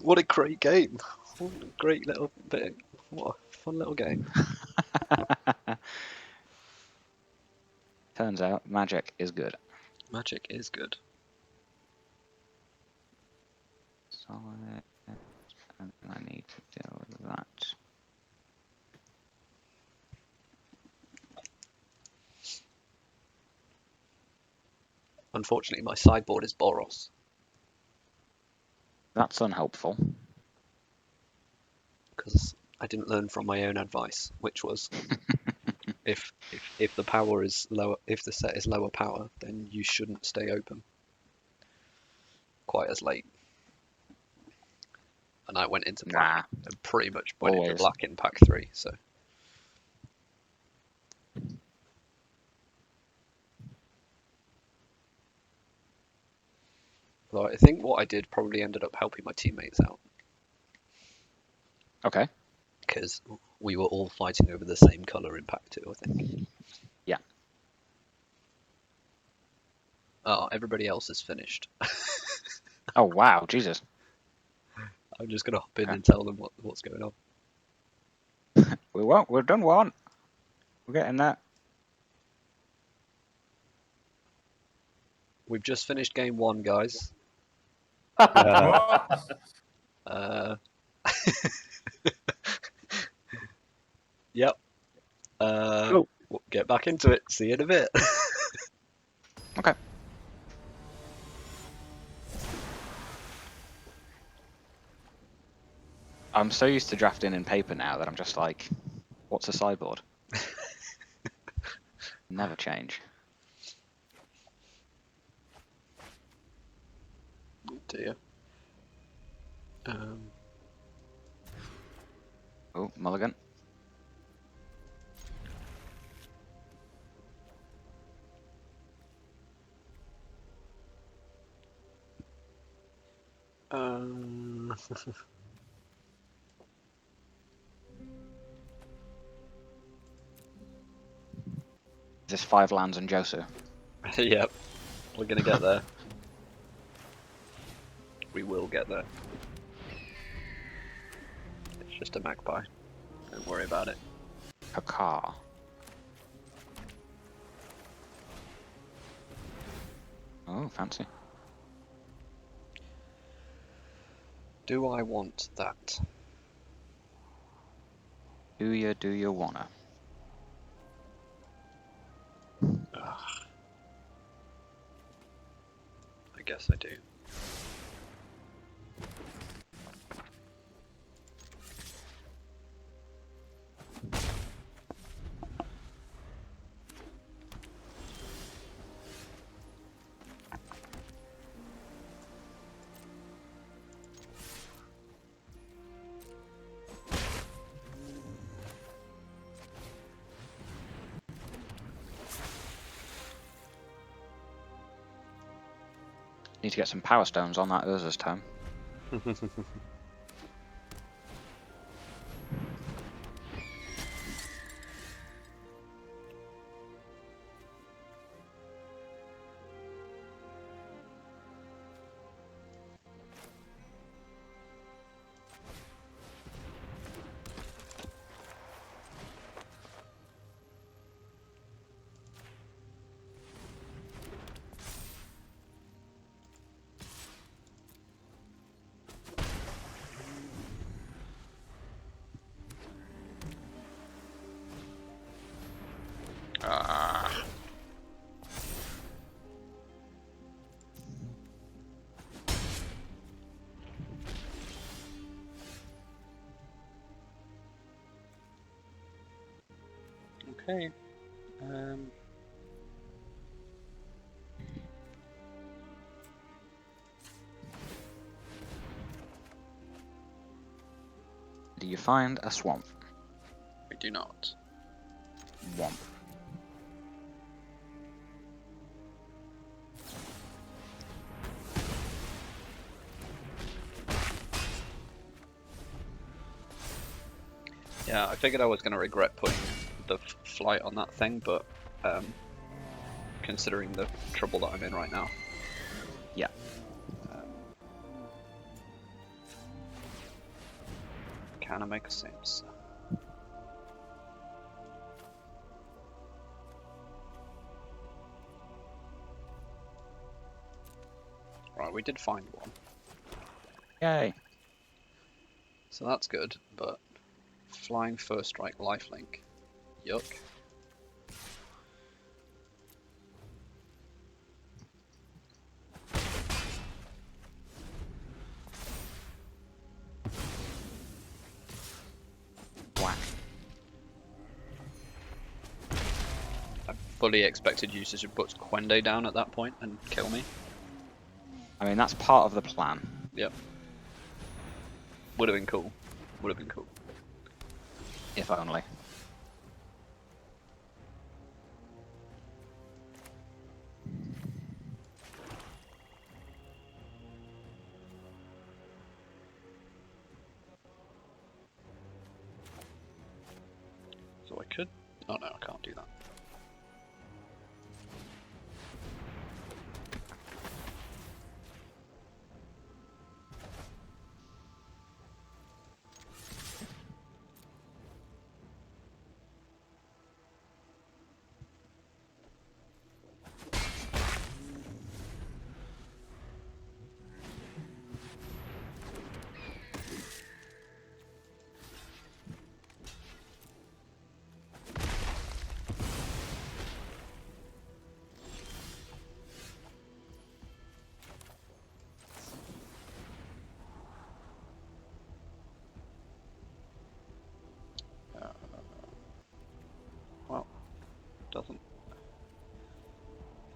What a great game! What a great little bit. What a fun little game. Turns out magic is good. Magic is good. Solid. And I need to deal with that. Unfortunately, my sideboard is Boros. That's unhelpful. Because I didn't learn from my own advice, which was if the power is lower, if the set is lower power, then you shouldn't stay open quite as late. And I went into black and pretty much went into Always. black in pack 3. So well, I think what I did probably ended up helping my teammates out Okay. because we were all fighting over the same color in pack 2, I think. Yeah. Oh, everybody else is finished. Oh wow, Jesus. I'm just gonna hop in Okay. and tell them what's going on. We won't. We've done one. We're getting that. We've just finished game 1, guys. What? Uh, Yep. Cool. We'll get back into it. See you in a bit. Okay. I'm so used to drafting in paper now that I'm just like, what's a sideboard? Never change. Dear. Oh, mulligan. Is this 5 lands and Josu? Yep. We're gonna get there. We will get there. It's just a magpie. Don't worry about it. A car. Oh, fancy. Do I want that? Do you wanna? Ugh. I guess I do. Need to get some power stones on that Urza's tome. Ah. Okay. Do you find a swamp? We do not. Womp. Yeah, I figured I was going to regret putting the flight on that thing, but considering the trouble that I'm in right now. Yeah. Kind of makes sense. Right, we did find one, Yay. so that's good, but flying first strike lifelink. Yuck. Whack. I fully expected you to put Quende down at that point and kill me. I mean, that's part of the plan. Yep. Would have been cool. Would have been cool. If only. So I could... Oh no, I can't do that.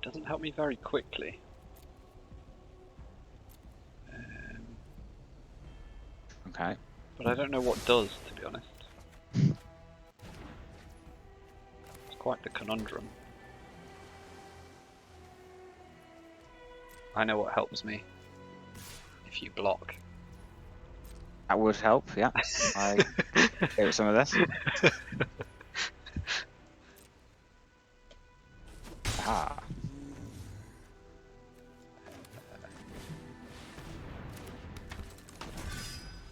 doesn't help me very quickly. Okay. But I don't know what does, to be honest. It's quite the conundrum. I know what helps me. If you block. That would help, yeah. I gave it some of this. Ah.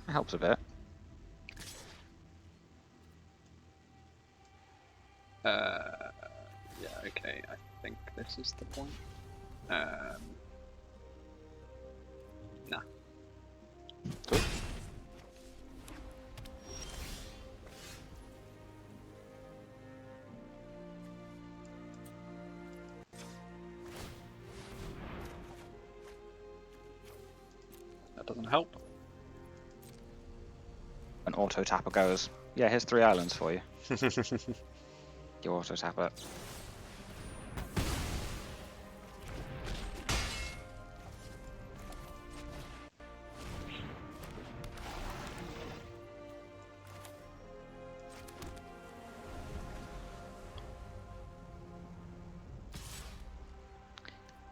That helps a bit. Yeah, okay, I think this is the point. Nah. Cool. That doesn't help. An auto tapper goes, yeah, here's 3 islands for you. You auto tap it.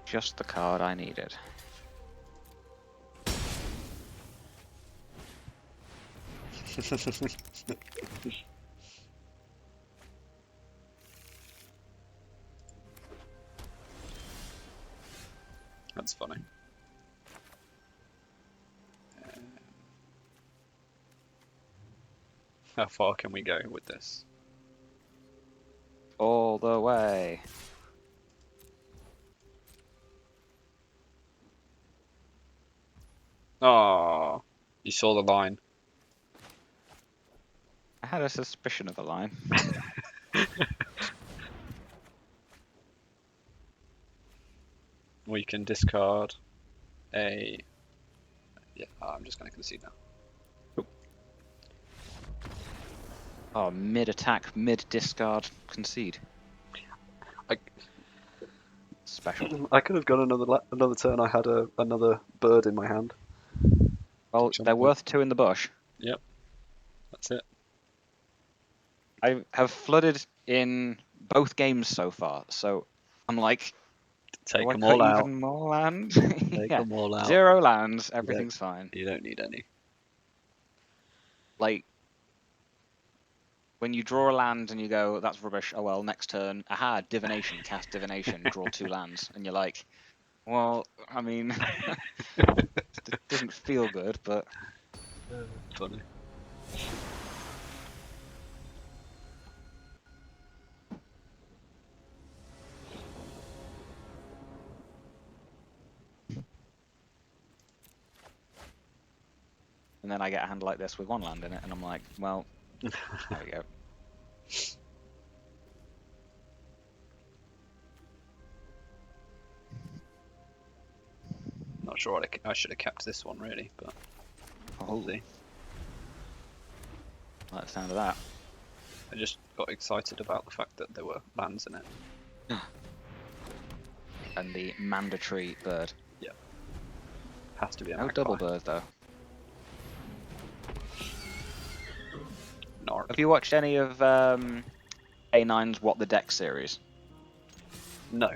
Just the card I needed. That's funny. How far can we go with this? All the way. Oh, you saw the line. I had a suspicion of a line. We can discard a... Yeah, I'm just going to concede now. Oh, mid-attack, mid-discard, concede. I... Special. I could have got another turn. I had another bird in my hand. Well, Jump they're in. worth 2 in the bush. Yep, that's it. I have flooded in both games so far, so I'm like, Take do I them cut all out. even more land? Take Yeah, them all out. 0 lands, everything's fine. You don't need any. Like, when you draw a land and you go, that's rubbish, oh well, next turn, aha, divination, cast divination, draw 2 lands, and you're like, well, I mean, it doesn't feel good, but... Funny. And then I get a hand like this with 1 land in it, and I'm like, well, there we go. Not sure what I should have kept this one really, but we'll see. Like the sound of that. I just got excited about the fact that there were lands in it. And the mandatory bird. Has to be a No magpie. double bird, though. Narp. Have you watched any of A9's What the Deck series? No.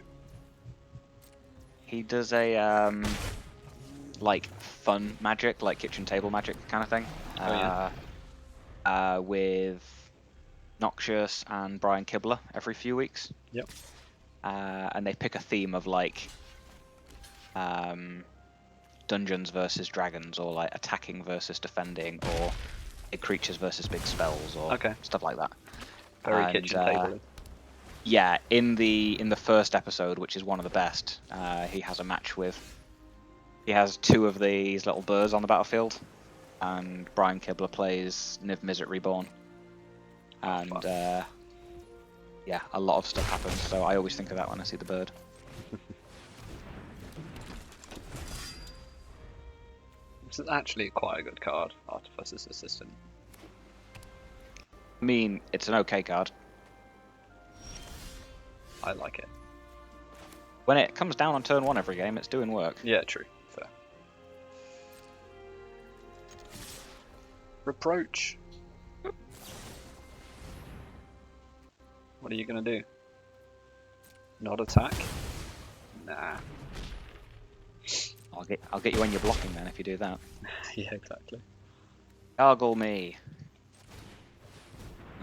He does a like fun magic, like kitchen table magic kind of thing. With Noxious and Brian Kibler every few weeks. Yep. And they pick a theme of like dungeons versus dragons, or like attacking versus defending, or big creatures versus big spells, or stuff like that. Very kitchen table. Yeah, in the first episode, which is one of the best, he has a match with. He has 2 of these little birds on the battlefield, and Brian Kibler plays Niv Mizzet Reborn, and yeah, a lot of stuff happens. So I always think of that when I see the bird. This is actually quite a good card, Artificer's Assistant. I mean, it's an okay card. I like it. When it comes down on turn 1 every game, it's doing work. Yeah, true. Fair. Reproach. What are you gonna do? Not attack? Nah. I'll get you when you're blocking then if you do that. Yeah, exactly. Yargle me.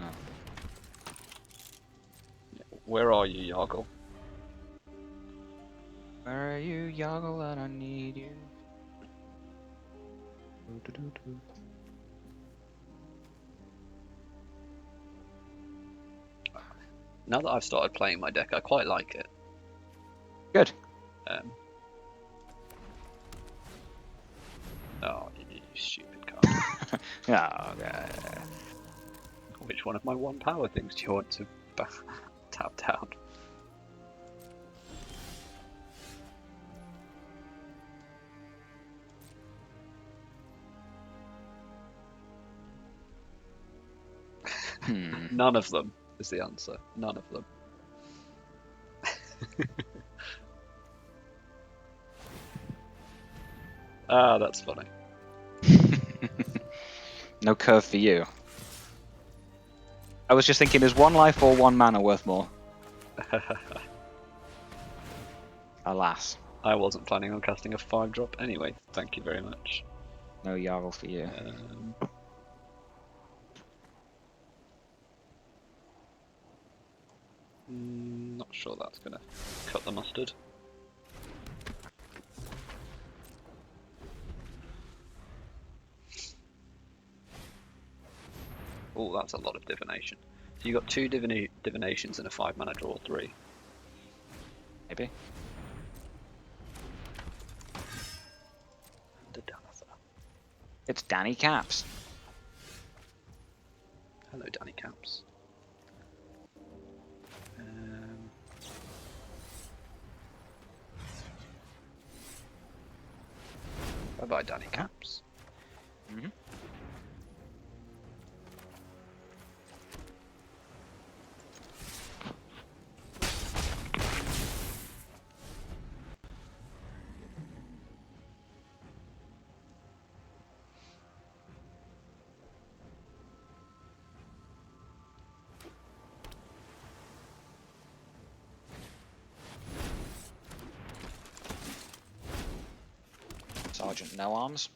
Oh. Where are you, Yargle? Where are you, Yargle? And I need you. Now that I've started playing my deck, I quite like it. Good. Oh, you stupid card. Yeah. Okay. Which one of my 1 power things do you want to tap down? None of them is the answer. None of them. Ah, that's funny. No curve for you. I was just thinking, is 1 life or 1 mana worth more? Alas. I wasn't planning on casting a 5-drop anyway. Thank you very much. No Yargle for you. Not sure that's gonna cut the mustard. Oh, that's a lot of divination. So you got 2 divinations and a 5-mana draw 3. Maybe. It's Danny Caps. Hello, Danny Caps. Bye bye, Danny Caps. Mm-hmm. Sergeant No Arms.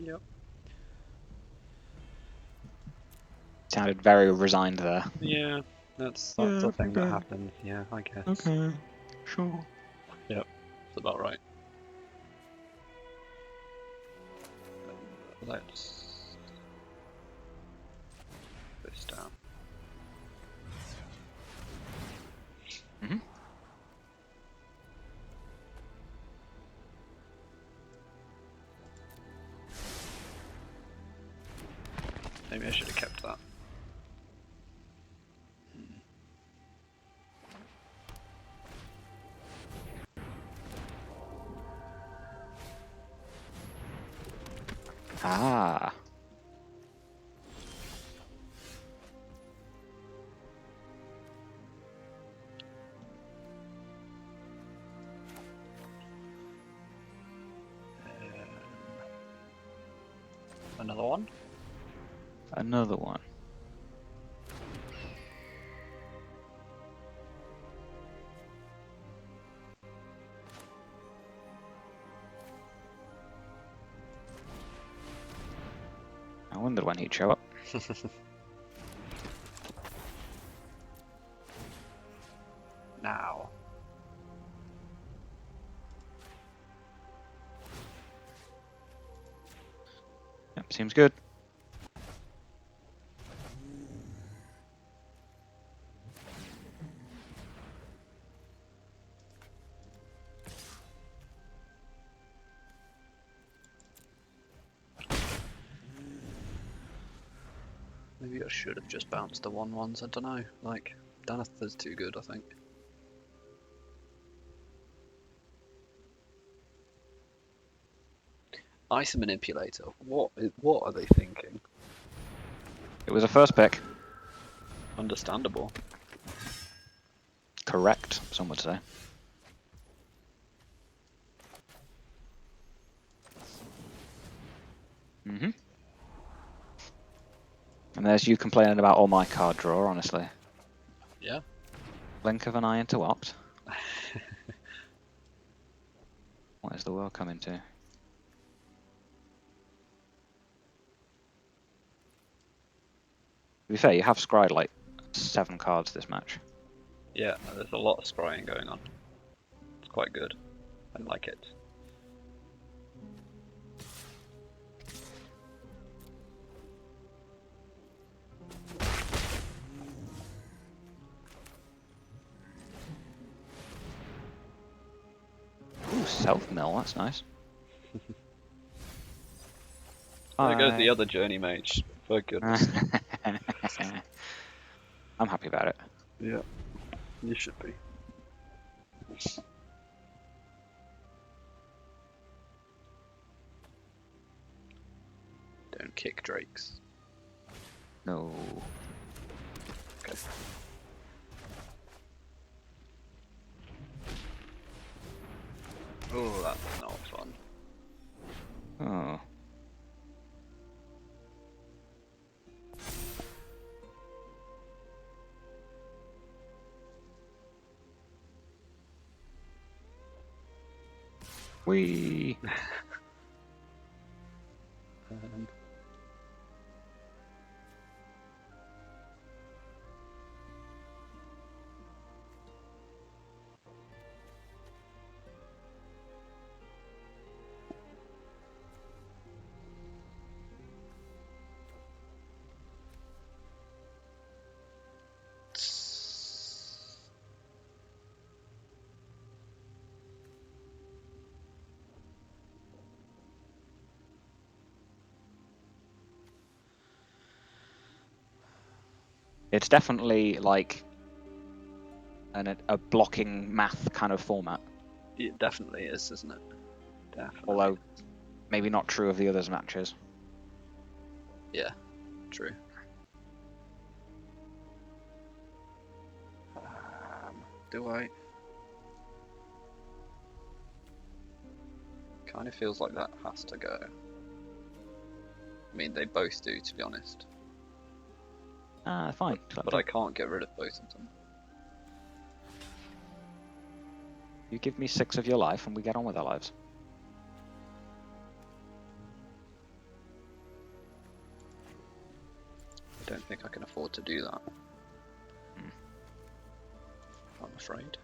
Yep. Sounded very resigned there. Yeah, that's the thing that happens. Yeah, I guess. Okay, sure. Yep, that's about right. Let's put this down. Mm-hmm. Maybe I should have kept that. Ah. Another one? Another one. I wondered when he'd show up. Now. Yep, seems good. Maybe I should have just bounced the 1/1s. I don't know. Like, Danitha's too good, I think. Ice Manipulator. What are they thinking? It was a first pick. Understandable. Correct, some would say. Mm-hmm. And there's you complaining about all my card draw, honestly. Yeah. Blink of an eye into opt. What is the world coming to? To be fair, you have scryed like 7 cards this match. Yeah, there's a lot of scrying going on. It's quite good. I like it. Ooh, self-mill, that's nice. There goes the other journey mage. For goodness. I'm happy about it. Yeah, you should be. Don't kick drakes. No. Okay. Oh, that's not fun. Oh. Wee. It's definitely like a blocking math kind of format. It definitely is, isn't it? Definitely. Although, maybe not true of the others' matches. Yeah, true. Do I? Kind of feels like that has to go. I mean, they both do, to be honest. Fine. But I can't get rid of both of them. You give me 6 of your life and we get on with our lives. I don't think I can afford to do that. I'm afraid.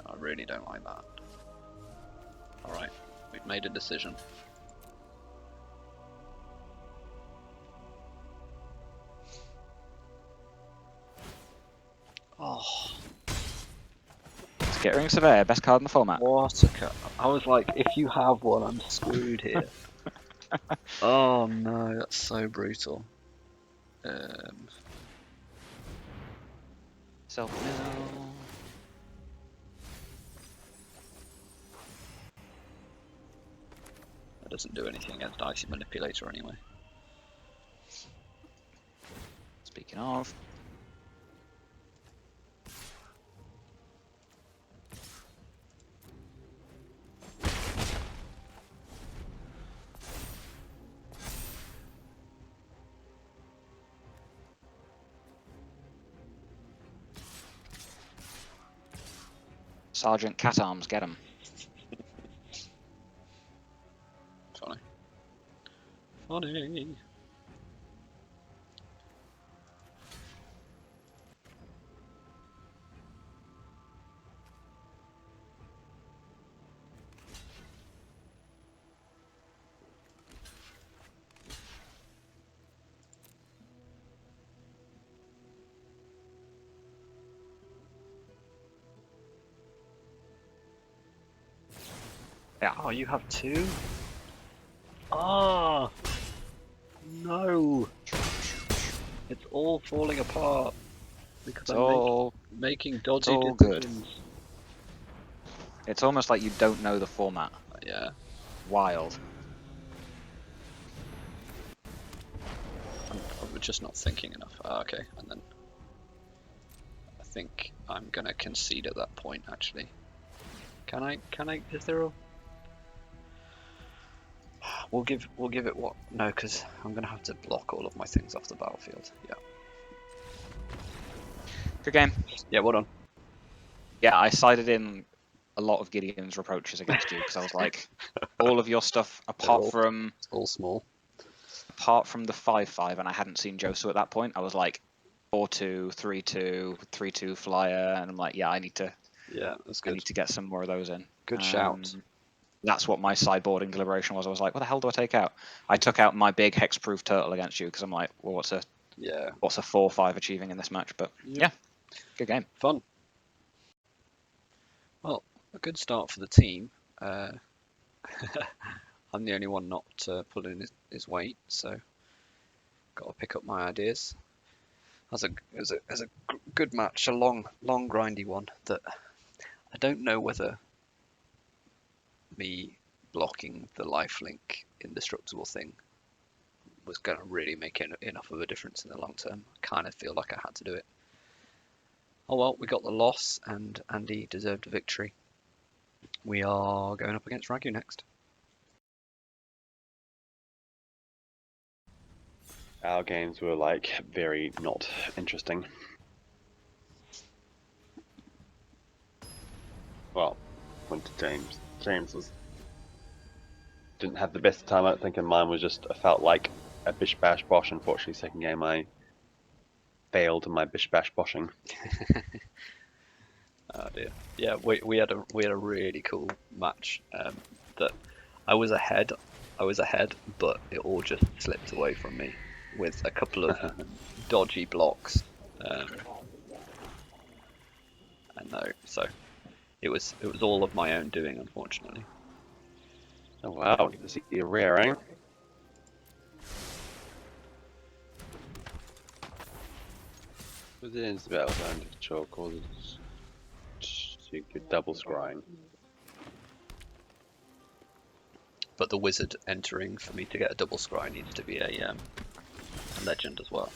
I really don't like that. Alright, we've made a decision. Oh, Skittering Surveyor, best card in the format. what a cut. I was like, if you have one, I'm screwed here. Oh no, that's so brutal. Self-mill. That doesn't do anything against Icy Manipulator anyway. Speaking of. Sergeant Cat Arms, get him. Funny. Funny. Oh, you have two? Ah! No! It's all falling apart because It's I'm all making dodgy all good. decisions. It's almost like you don't know the format. Yeah. Wild. I'm just not thinking enough. Ah, okay, and then I think I'm gonna concede at that point. Actually, can I? Is there a? We'll give it what? No, because I'm gonna have to block all of my things off the battlefield. Yeah. Good game. Yeah. Well done. Yeah, I sided in a lot of Gideon's reproaches against you because I was like, all of your stuff apart from It's all small. the 5/5, and I hadn't seen Josu at that point. I was like 4-2, 3-2, 3-2 flyer, and I'm like, yeah, I need to Yeah, that's I good. need to get some more of those in. Good shout. That's what my sideboarding deliberation was. I was like, what the hell do I take out? I took out my big hexproof turtle against you because I'm like, well, what's a Yeah. 4/5 achieving in this match? But yeah, good game. Fun. Well, a good start for the team. I'm the only one not pulling his weight, so got to pick up my ideas. As a good match, a long grindy one that I don't know whether me blocking the lifelink indestructible thing was going to really make enough of a difference in the long term. I kind of feel like I had to do it. Oh well, we got the loss, and Andy deserved a victory. We are going up against Ragu next. Our games were like very not interesting. Well, went to James. James didn't have the best time, I think, and mine was just, I felt like a bish bash bosh. Unfortunately, second game I failed in my bish bash boshing. Oh dear. Yeah, we had a really cool match that I was ahead, but it all just slipped away from me with a couple of dodgy blocks. And no, so it was all of my own doing, unfortunately. Oh wow, you can see a rare, eh? Within the battleground of chalk, or you could double scrying. But the wizard entering for me to get a double scry needs to be a legend as well.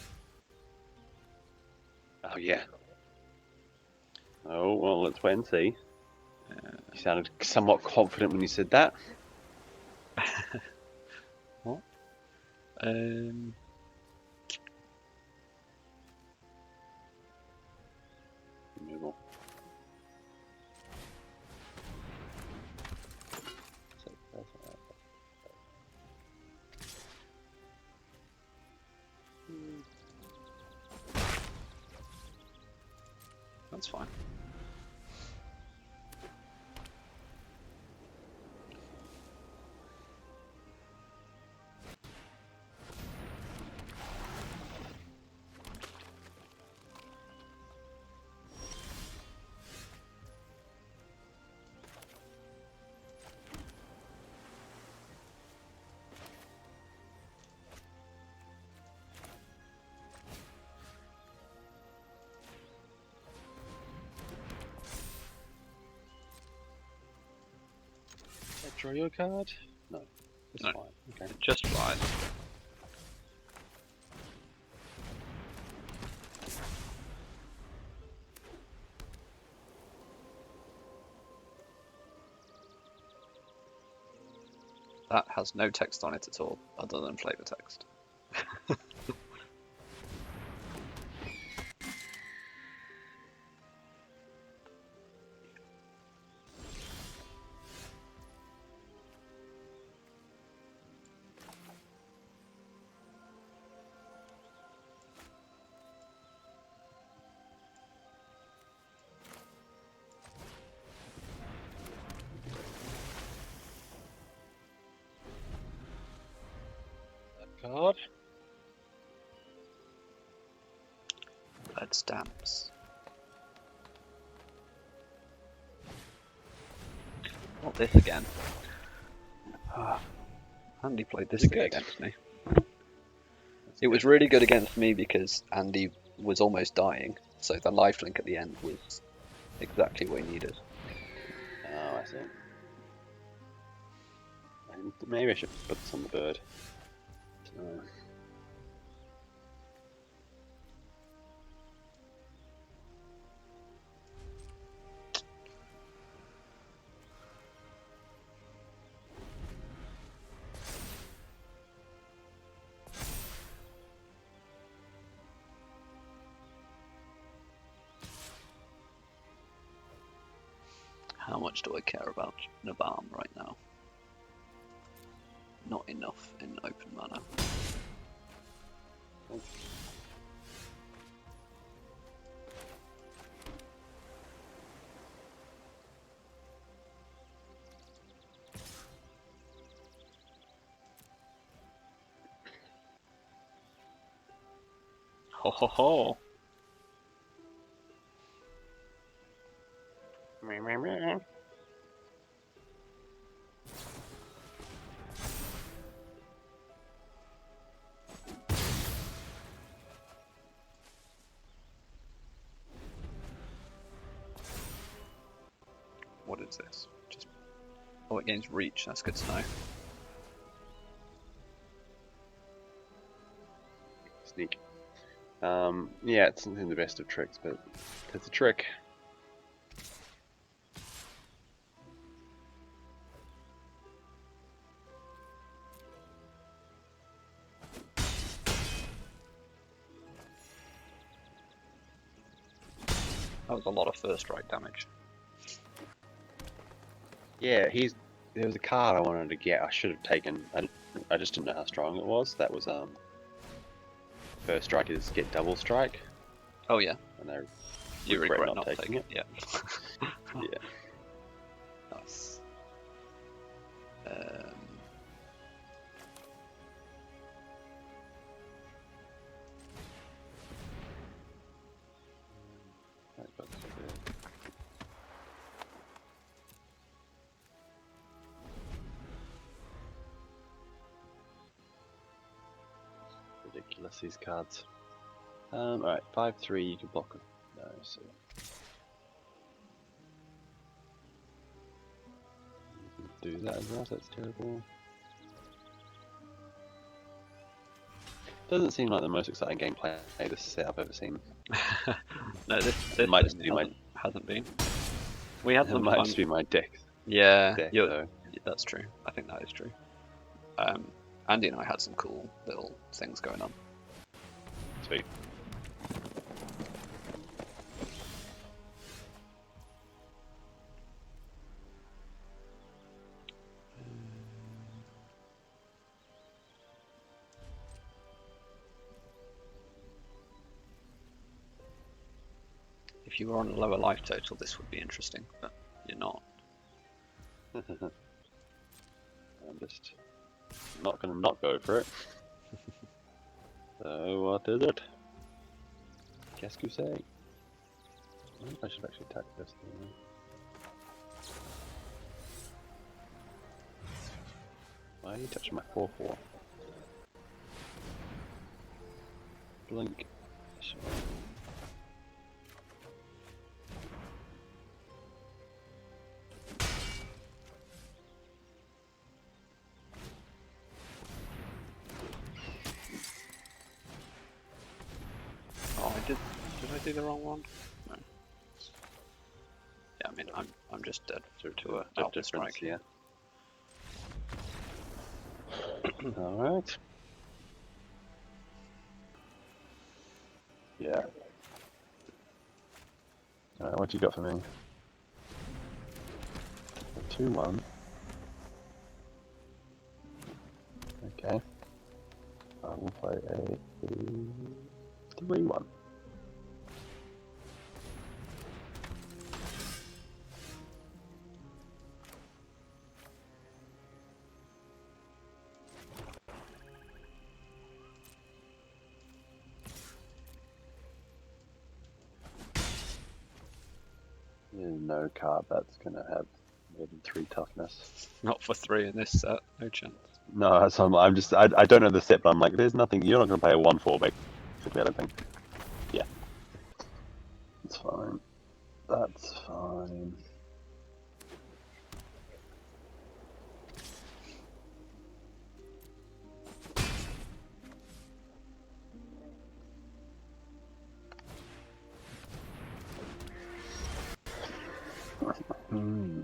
Oh yeah. Oh well, let's wait and see. You sounded somewhat confident when you said that. What? Move on. That's fine. Draw your card? No. It's No. fine. Okay. It just flies. That has no text on it at all, other than flavor text. Card? Red stamps. Not this again. Andy played this Pretty thing good. against me. It was really good against me because Andy was almost dying, so the lifelink at the end was exactly what he needed. Oh, I see. Maybe I should put this on the bird. How much do I care about Navam right now? Not enough in open mana. Ho ho ho! What is this? Just it gains reach. That's good to know. Sneak. Yeah, it's not the best of tricks, but it's a trick. That was a lot of first strike damage. Yeah, there was a card I wanted to get. I should have taken. I just didn't know how strong it was. That was first strike is get double strike, Oh yeah, and I you regret not taking it. Yeah. Yeah. Nice. Ridiculous, these cards. Alright, 5/3, you can block them. No, so. You can do that as well, so that's terrible. Doesn't seem like the most exciting gameplay this set I've ever seen. No, this It might just be hasn't been. We had It some might fun. just be my deck. Yeah, Though. that's true. I think that is true. Andy and I had some cool little things going on. Sweet. If you were on a lower life total, this would be interesting, but you're not. I'm just not gonna not go for it. So what is it? Qu'est-ce que c'est? I think I should actually attack this thing. Why are you touching my 4/4? Blink. Sure. Oh, did I do the wrong one? No. Yeah, I mean, I'm just dead through to a alpha strike. Yeah. Alright. Yeah. Alright, what you got for me? 2/1. Okay. I will play a 3/1. There's no card that's gonna have Within 3 toughness. Not for 3 in this set, no chance. No, that's I'm just I don't know the set, but I'm like, there's nothing. You're not going to play a 1/4 basically. I don't think. Yeah, it's fine. That's fine. Hmm.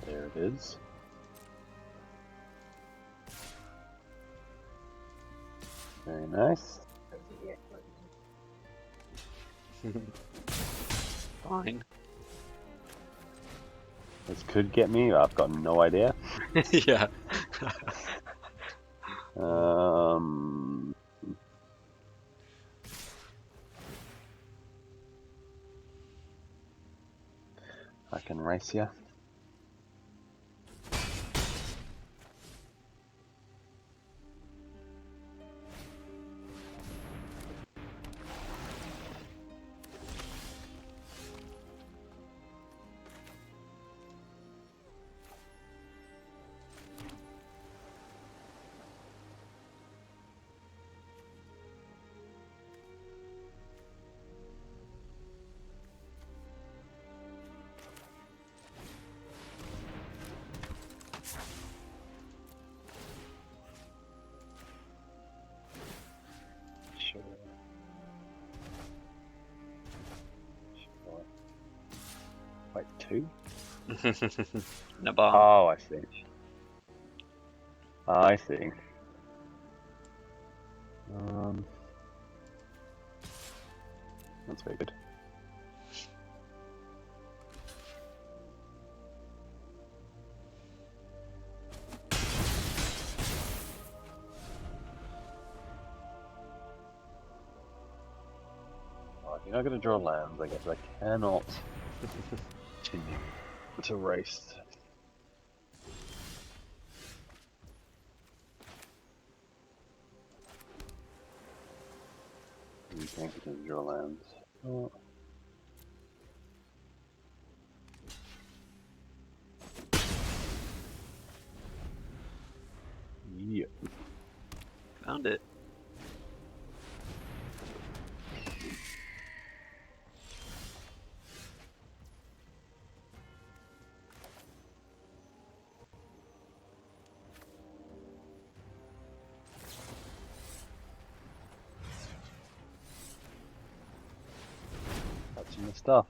There it is. Very nice. Fine. This could get me. I've got no idea. Yeah. Um. I can race you. Sure. Sure. Wait, 2? Nabar. Oh, I see. I see. That's very good. Oh, if you're not going to draw lands, I guess I cannot continue to race. You can't continue to draw lands. Oh. Yeah. Found it. Touching the stuff.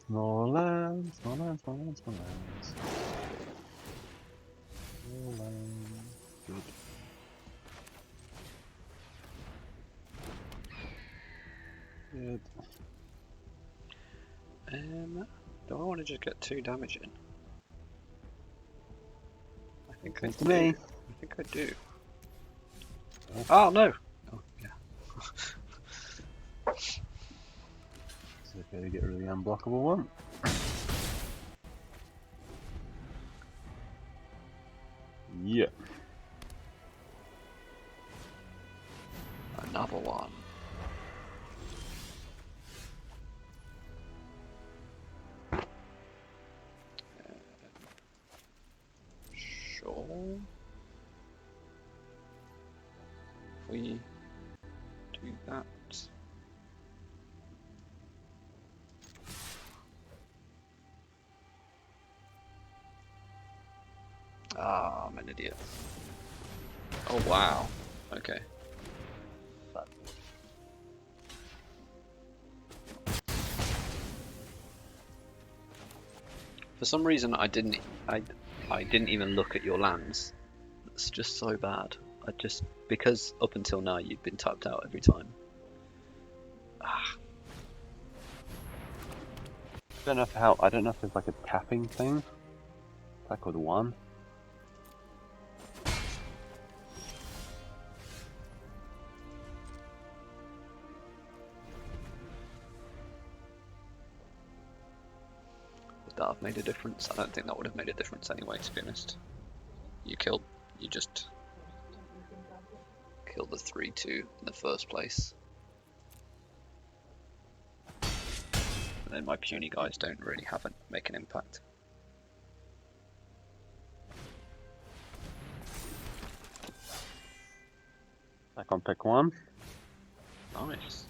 Small lands, small lands, small lands, small lands. Small lands. Good. Good. Do I want to just get 2 damage in? I think I Seems to do. me. I think I do. Oh no! Oh yeah. So I gotta get rid of the unblockable one. Yeah. Another one. Sure. If we do that. Ah, I'm an idiot. Oh wow. Okay. For some reason, I didn't even look at your lands. It's just so bad. Because up until now you've been tapped out every time. I don't know if there's like a tapping thing. Attack with 1. Would that have made a difference? I don't think that would have made a difference anyway, to be honest. You just killed the 3-2 in the first place. And then my puny guys don't really make an impact. Back on pick 1. Nice.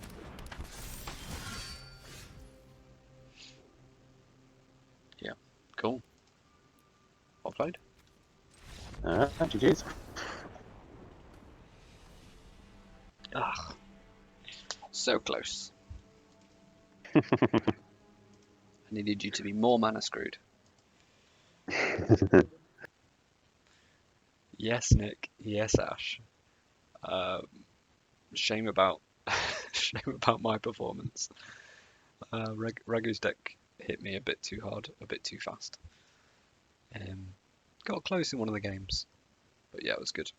Yeah, cool. Well played. GG's. Ah, so close. I needed you to be more mana screwed. Yes, Nick. Yes, Ash. Shame about my performance. Ragu's deck hit me a bit too hard, a bit too fast. Got close in one of the games, but yeah, it was good.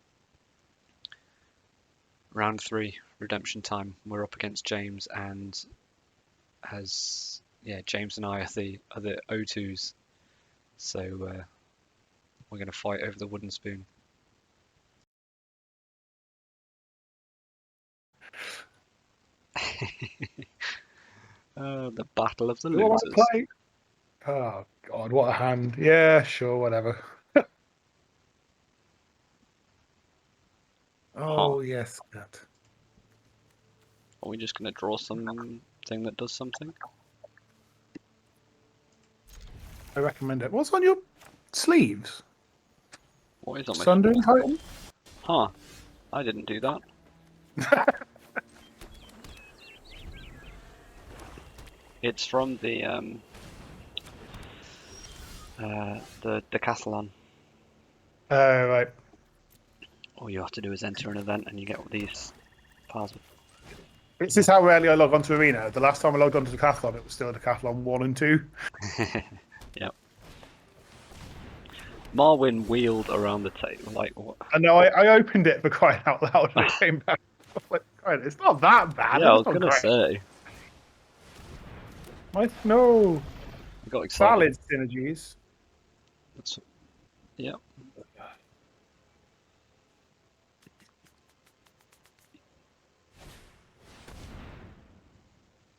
Round 3, redemption time. We're up against James, and James and I are the O2s. So we're going to fight over the wooden spoon. The battle of the Do I want to losers. play? Oh God, what a hand! Yeah, sure, whatever. Oh yes, that. Are we just going to draw something that does something? I recommend it. What's on your sleeves? What is on my... Sundering Titan? Huh. I didn't do that. It's from the decathlon. Oh right. All you have to do is enter an event and you get these piles of... This is how rarely I log onto Arena. The last time I logged onto Decathlon, it was still a Decathlon 1 and 2. Yep. Marwyn wheeled around the table like what? And no, I opened it for crying out loud and it came back. I was like, "Right, it's not that bad. Yeah, I was It's not gonna great." say. No. I got excited. Valid synergies. Yeah.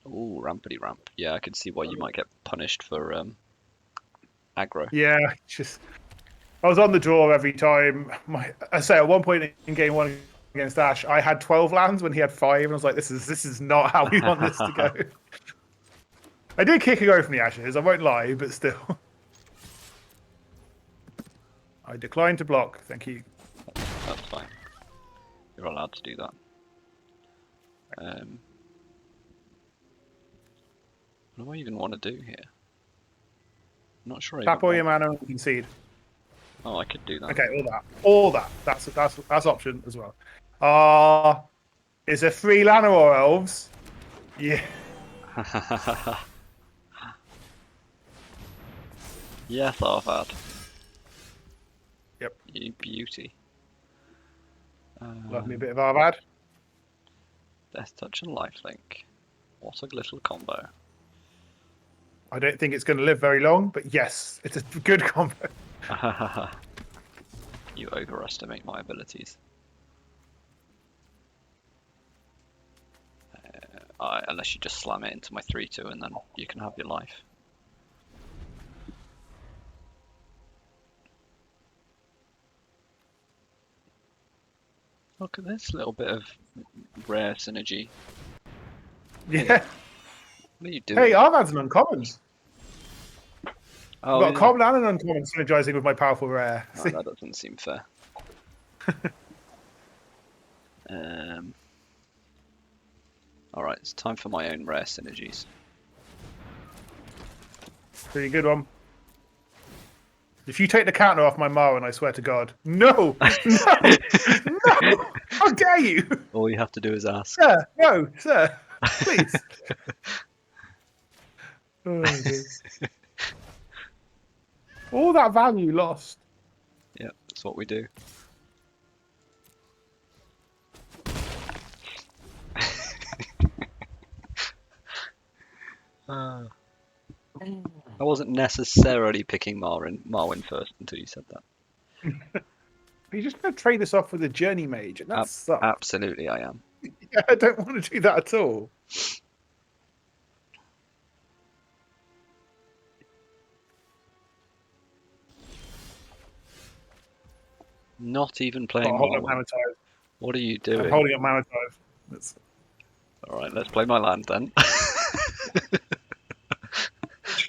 Ooh, rampity ramp. Yeah, I could see why you might get punished for aggro. Yeah, just I was on the draw every time. I say at one point in game 1 against Ash, I had 12 lands when he had 5, and I was like, "This is not how we want this to go." I did kick a go from the Ashes. I won't lie, but still, I declined to block. Thank you. That's fine. You're allowed to do that. What do I even want to do here? I'm not sure. Tap all your mana and concede. Oh, I could do that. Okay, all that. That's option as well. Is there 3 Llanowar elves? Yeah. Yes, Arvad. Yep. You beauty. Love me a bit of Arvad. Death Touch and Lifelink. What a little combo. I don't think it's going to live very long, but yes, it's a good combo. You overestimate my abilities. Unless you just slam it into my 3-2 and then you can have your life. Look at this little bit of rare synergy. Yeah. What are you doing? Hey, Arvad's an uncommon. Oh, I've got yeah. a common and an uncommon synergizing with my powerful rare. Oh, that doesn't seem fair. Alright, it's time for my own rare synergies. Pretty good one. If you take the counter off my Marwyn, I swear to God. No! No! No! How dare you! All you have to do is ask. Sir, no, sir. Please. Oh, dear. All that value lost. Yeah, that's what we do. I wasn't necessarily picking Marwyn first until you said that. You're just going to trade this off with a Journey Mage, and that sucks. Absolutely, I am. Yeah, I don't want to do that at all. Not even playing I'm holding up Marwyn. Mana Tithe. What are you I'm doing? holding up Mana Tithe. That's... All right, let's play my land then.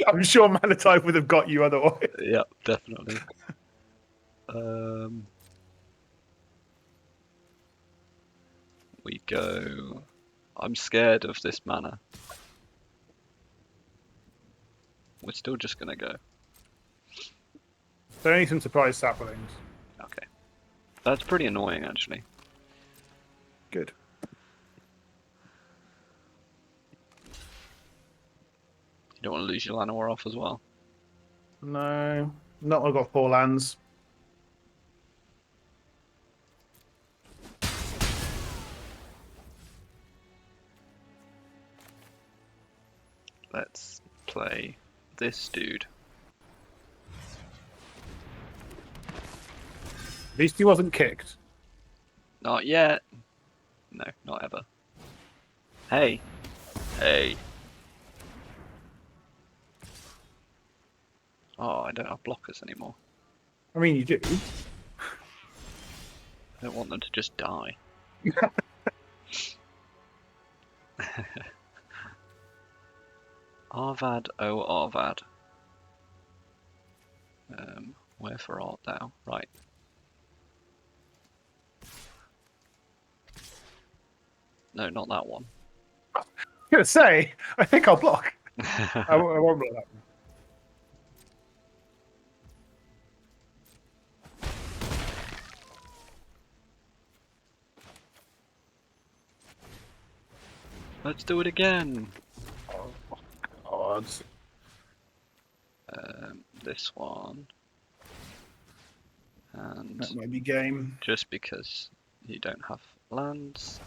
I'm sure Mana Tithe would have got you otherwise. Yeah, definitely. We go. I'm scared of this mana. We're still just gonna go. There are some surprise saplings. Okay. That's pretty annoying, actually. Good. You don't want to lose your Llanowar off as well. No, not when I've got 4 lands. Let's play this dude. At least he wasn't kicked. Not yet. No, not ever. Hey. Hey. Oh, I don't have blockers anymore. I mean, you do. I don't want them to just die. Arvad, oh Arvad. Where for art thou? Right. No, not that one. I was going to say, I think I'll block. I won't block that one. Let's do it again. God. This one. And That might be game. just because you don't have lands.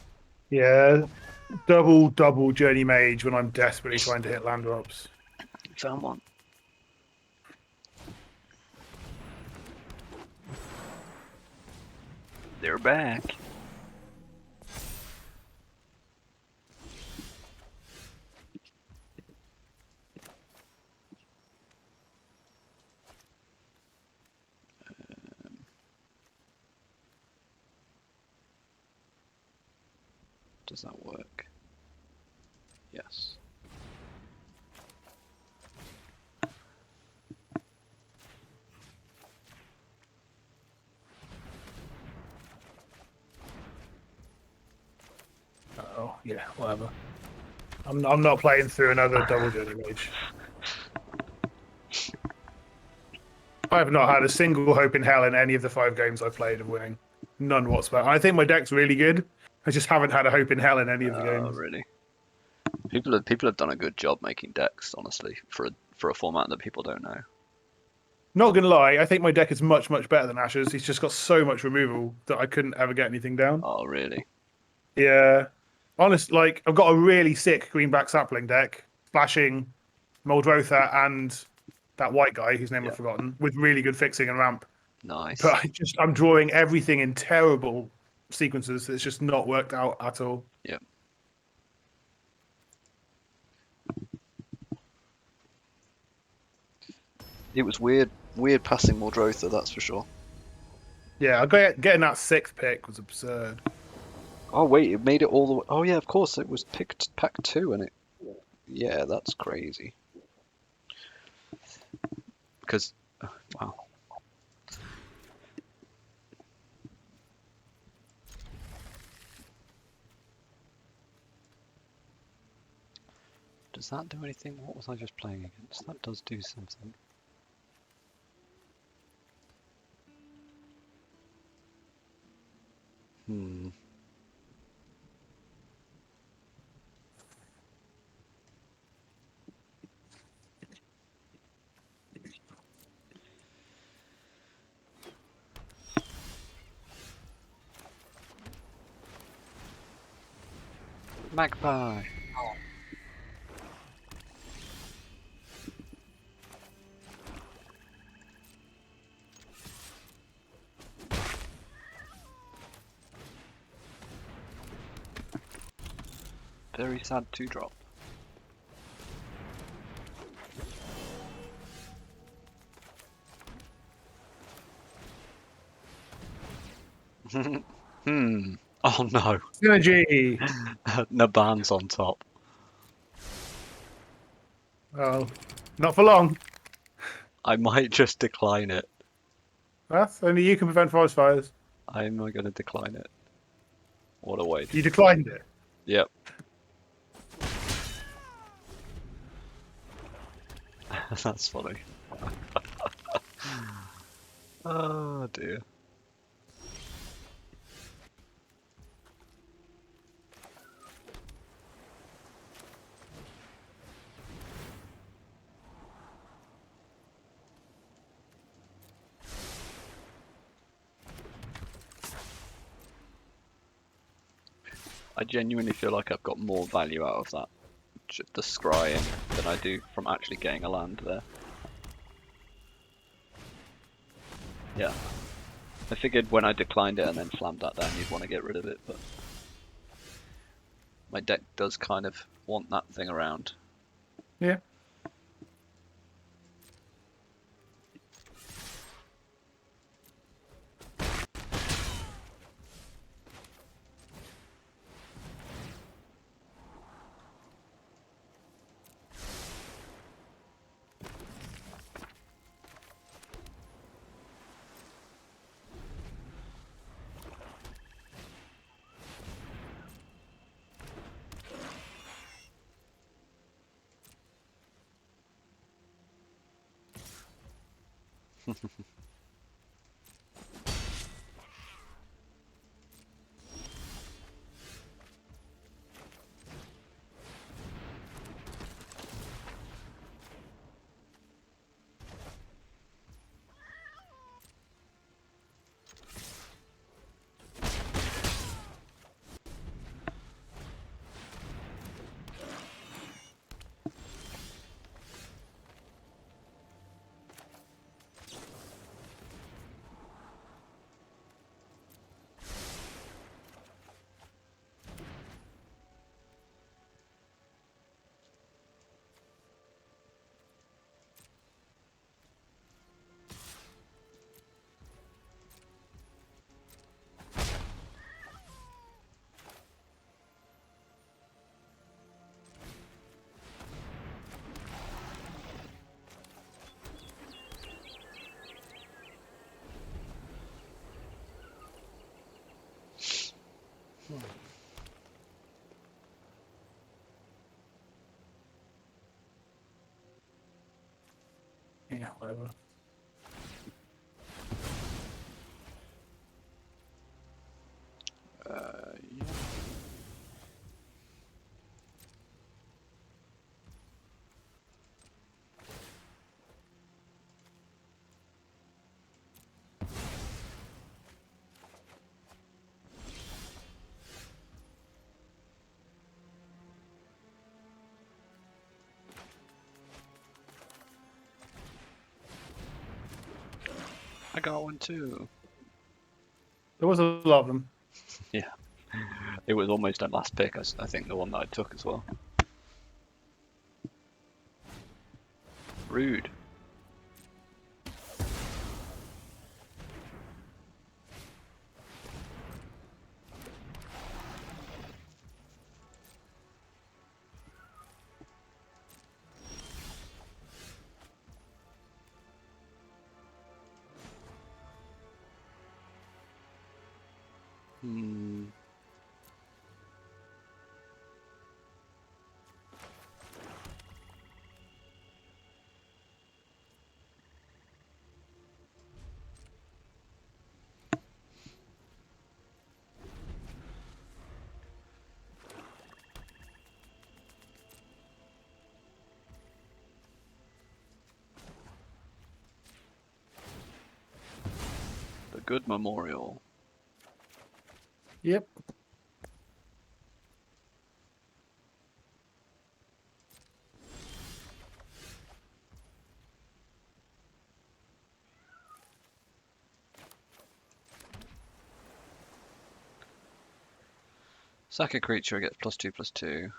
Yeah, double Journey Mage when I'm desperately trying to hit land drops. Found one. They're back. Does that work? Yes. Oh, yeah, whatever. I'm not playing through another double Journey Mage. I have not had a single hope in hell in any of the 5 games I've played of winning. None whatsoever. I think my deck's really good. I just haven't had a hope in hell in any of the Oh, games. really? People have done a good job making decks, honestly, for a format that people don't know. Not gonna lie, I think my deck is much better than Ash's. He's just got so much removal that I couldn't ever get anything down. Oh, really? Yeah. Honest, like, I've got a really sick green-black sapling deck, splashing Muldrotha and that white guy, whose name Yeah. I've forgotten, with really good fixing and ramp. Nice. But I'm drawing everything in terrible sequences. It's just not worked out at all. Yeah. It was weird passing Muldrotha, that's for sure. Yeah, getting that 6th pick was absurd. Oh wait, it made it all the way. Oh yeah, of course, it was picked pack 2 and it. Yeah, that's crazy. Because, wow. Does that do anything? What was I just playing against? That does do something. Hmm. Magpie. Very sad 2-drop. Hmm. Oh no. Synergy. Naban's on top. Oh, not for long. I might just decline it. That's only you can prevent forest fires. I'm going to decline it. What a way. You declined it. Yep. That's funny. Oh dear. I genuinely feel like I've got more value out of that, the scrying, than I do from actually getting a land there. Yeah. I figured when I declined it and then slammed that down, you'd want to get rid of it, but my deck does kind of want that thing around. Yeah. Yeah, whatever. Yeah. I got one too. There was a lot of them. Yeah. It was almost a last pick, I think, the one that I took as well. Rude. Hmm. Good memorial. Yep. Sack a creature, gets +2/+2.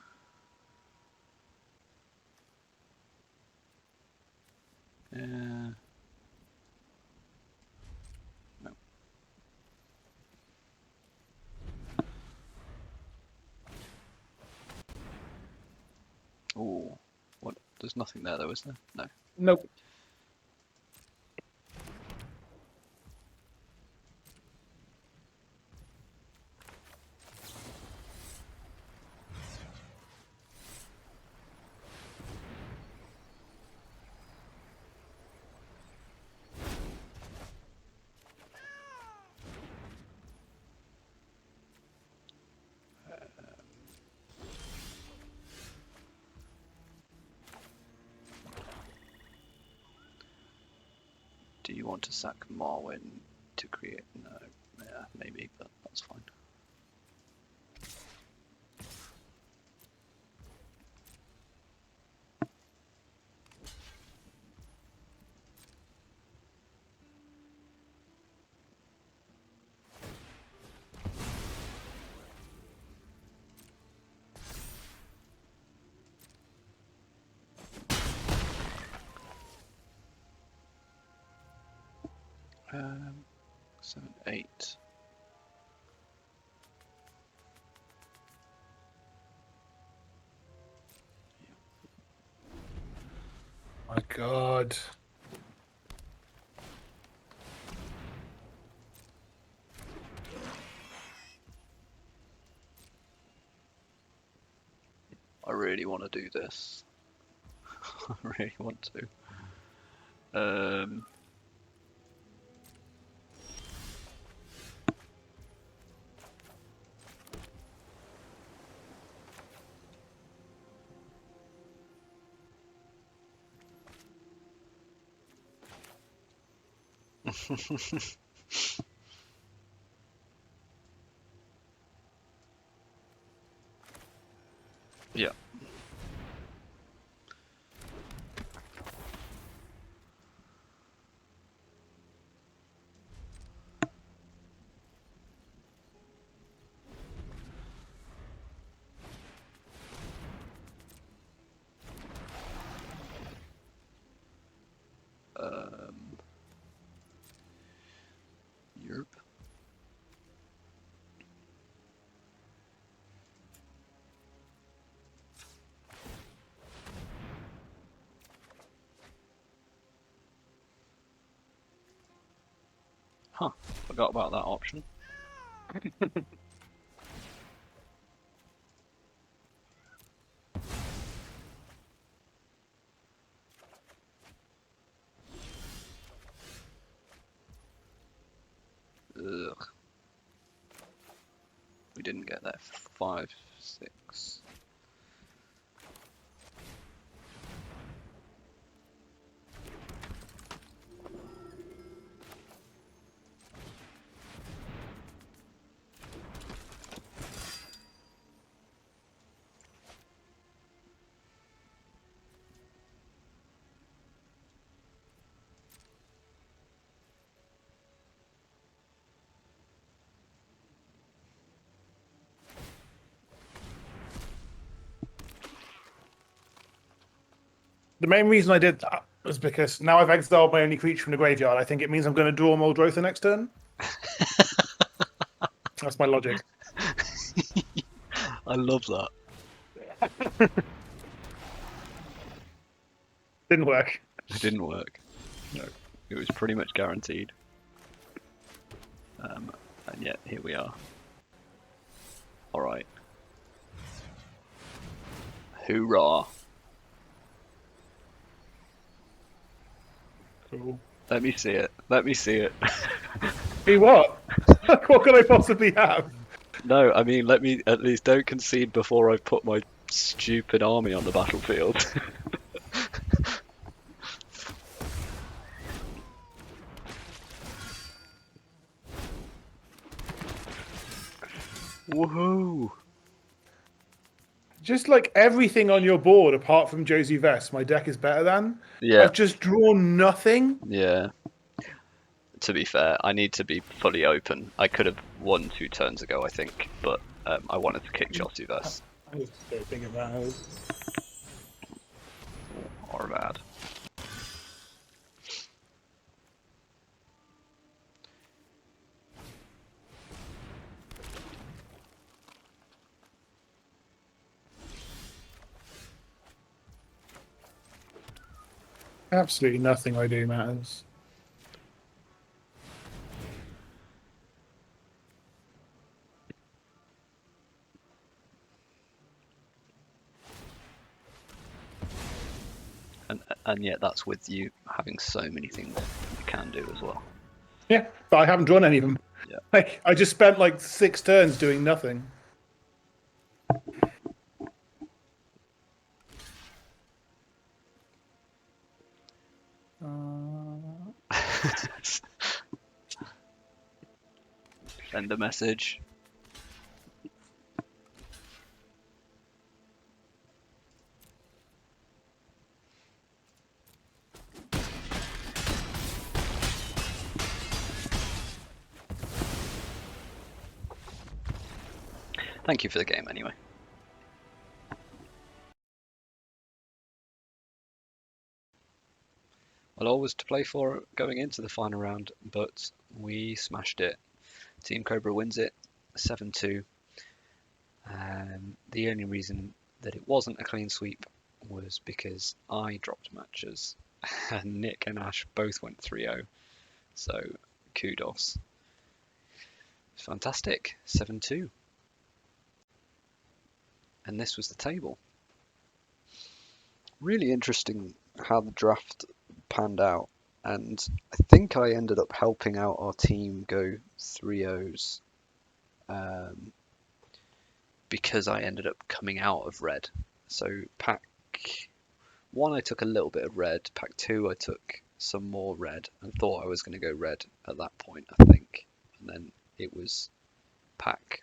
Yeah. No. Ooh. What? There's nothing there though, is there? No. Nope. Do you want to sack Marwyn to create? No. Yeah, maybe, but that's fine. Um, 7, 8. My God. I really want to do this. I really want to. Yeah. Europe. Huh, forgot about that option. Ugh. We didn't get that 5, 6. The main reason I did that was because now I've exiled my only creature from the graveyard. I think it means I'm going to draw Muldrotha next turn. That's my logic. I love that. Didn't work. It didn't work. No, it was pretty much guaranteed. And yet here we are. All right. Hoorah! Cool. Let me see it. Let me see it. Be what? What could I possibly have? No, I mean, let me at least don't concede before I've put my stupid army on the battlefield. Woohoo! Just like everything on your board, apart from Josie Vest, my deck is better than. Yeah. I've just drawn nothing. Yeah. To be fair, I need to be fully open. I could have won 2 turns ago, I think, but I wanted to kick Josie Vest. I just don't think about it. Or bad. Absolutely nothing I do matters. And yet that's with you having so many things you can do as well. Yeah, but I haven't drawn any of them. Yeah. Like, I just spent like 6 turns doing nothing. Send a message. Thank you for the game anyway. Well, all was to play for going into the final round, but we smashed it. Team Cobra wins it 7-2. The only reason that it wasn't a clean sweep was because I dropped matches and Nick and Ash both went 3-0. So kudos. Fantastic. 7-2. And this was the table. Really interesting how the draft panned out. And I think I ended up helping out our team go 3-0s because I ended up coming out of red. So pack 1 I took a little bit of red, pack 2 I took some more red and thought I was going to go red at that point, I think. And then it was pack,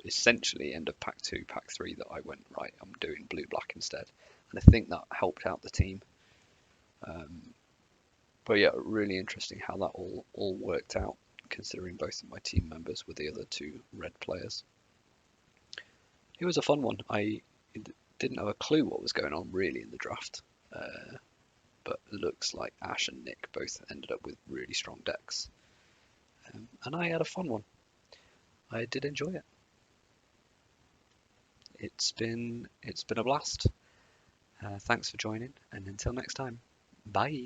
essentially end of pack 2, pack 3 that I went, right, I'm doing blue black instead. And I think that helped out the team. But yeah, really interesting how that all worked out, considering both of my team members were the other 2 red players. It was a fun one. I didn't have a clue what was going on really in the draft, but it looks like Ash and Nick both ended up with really strong decks, and I had a fun one. I did enjoy it. It's been a blast. Thanks for joining, and until next time, bye.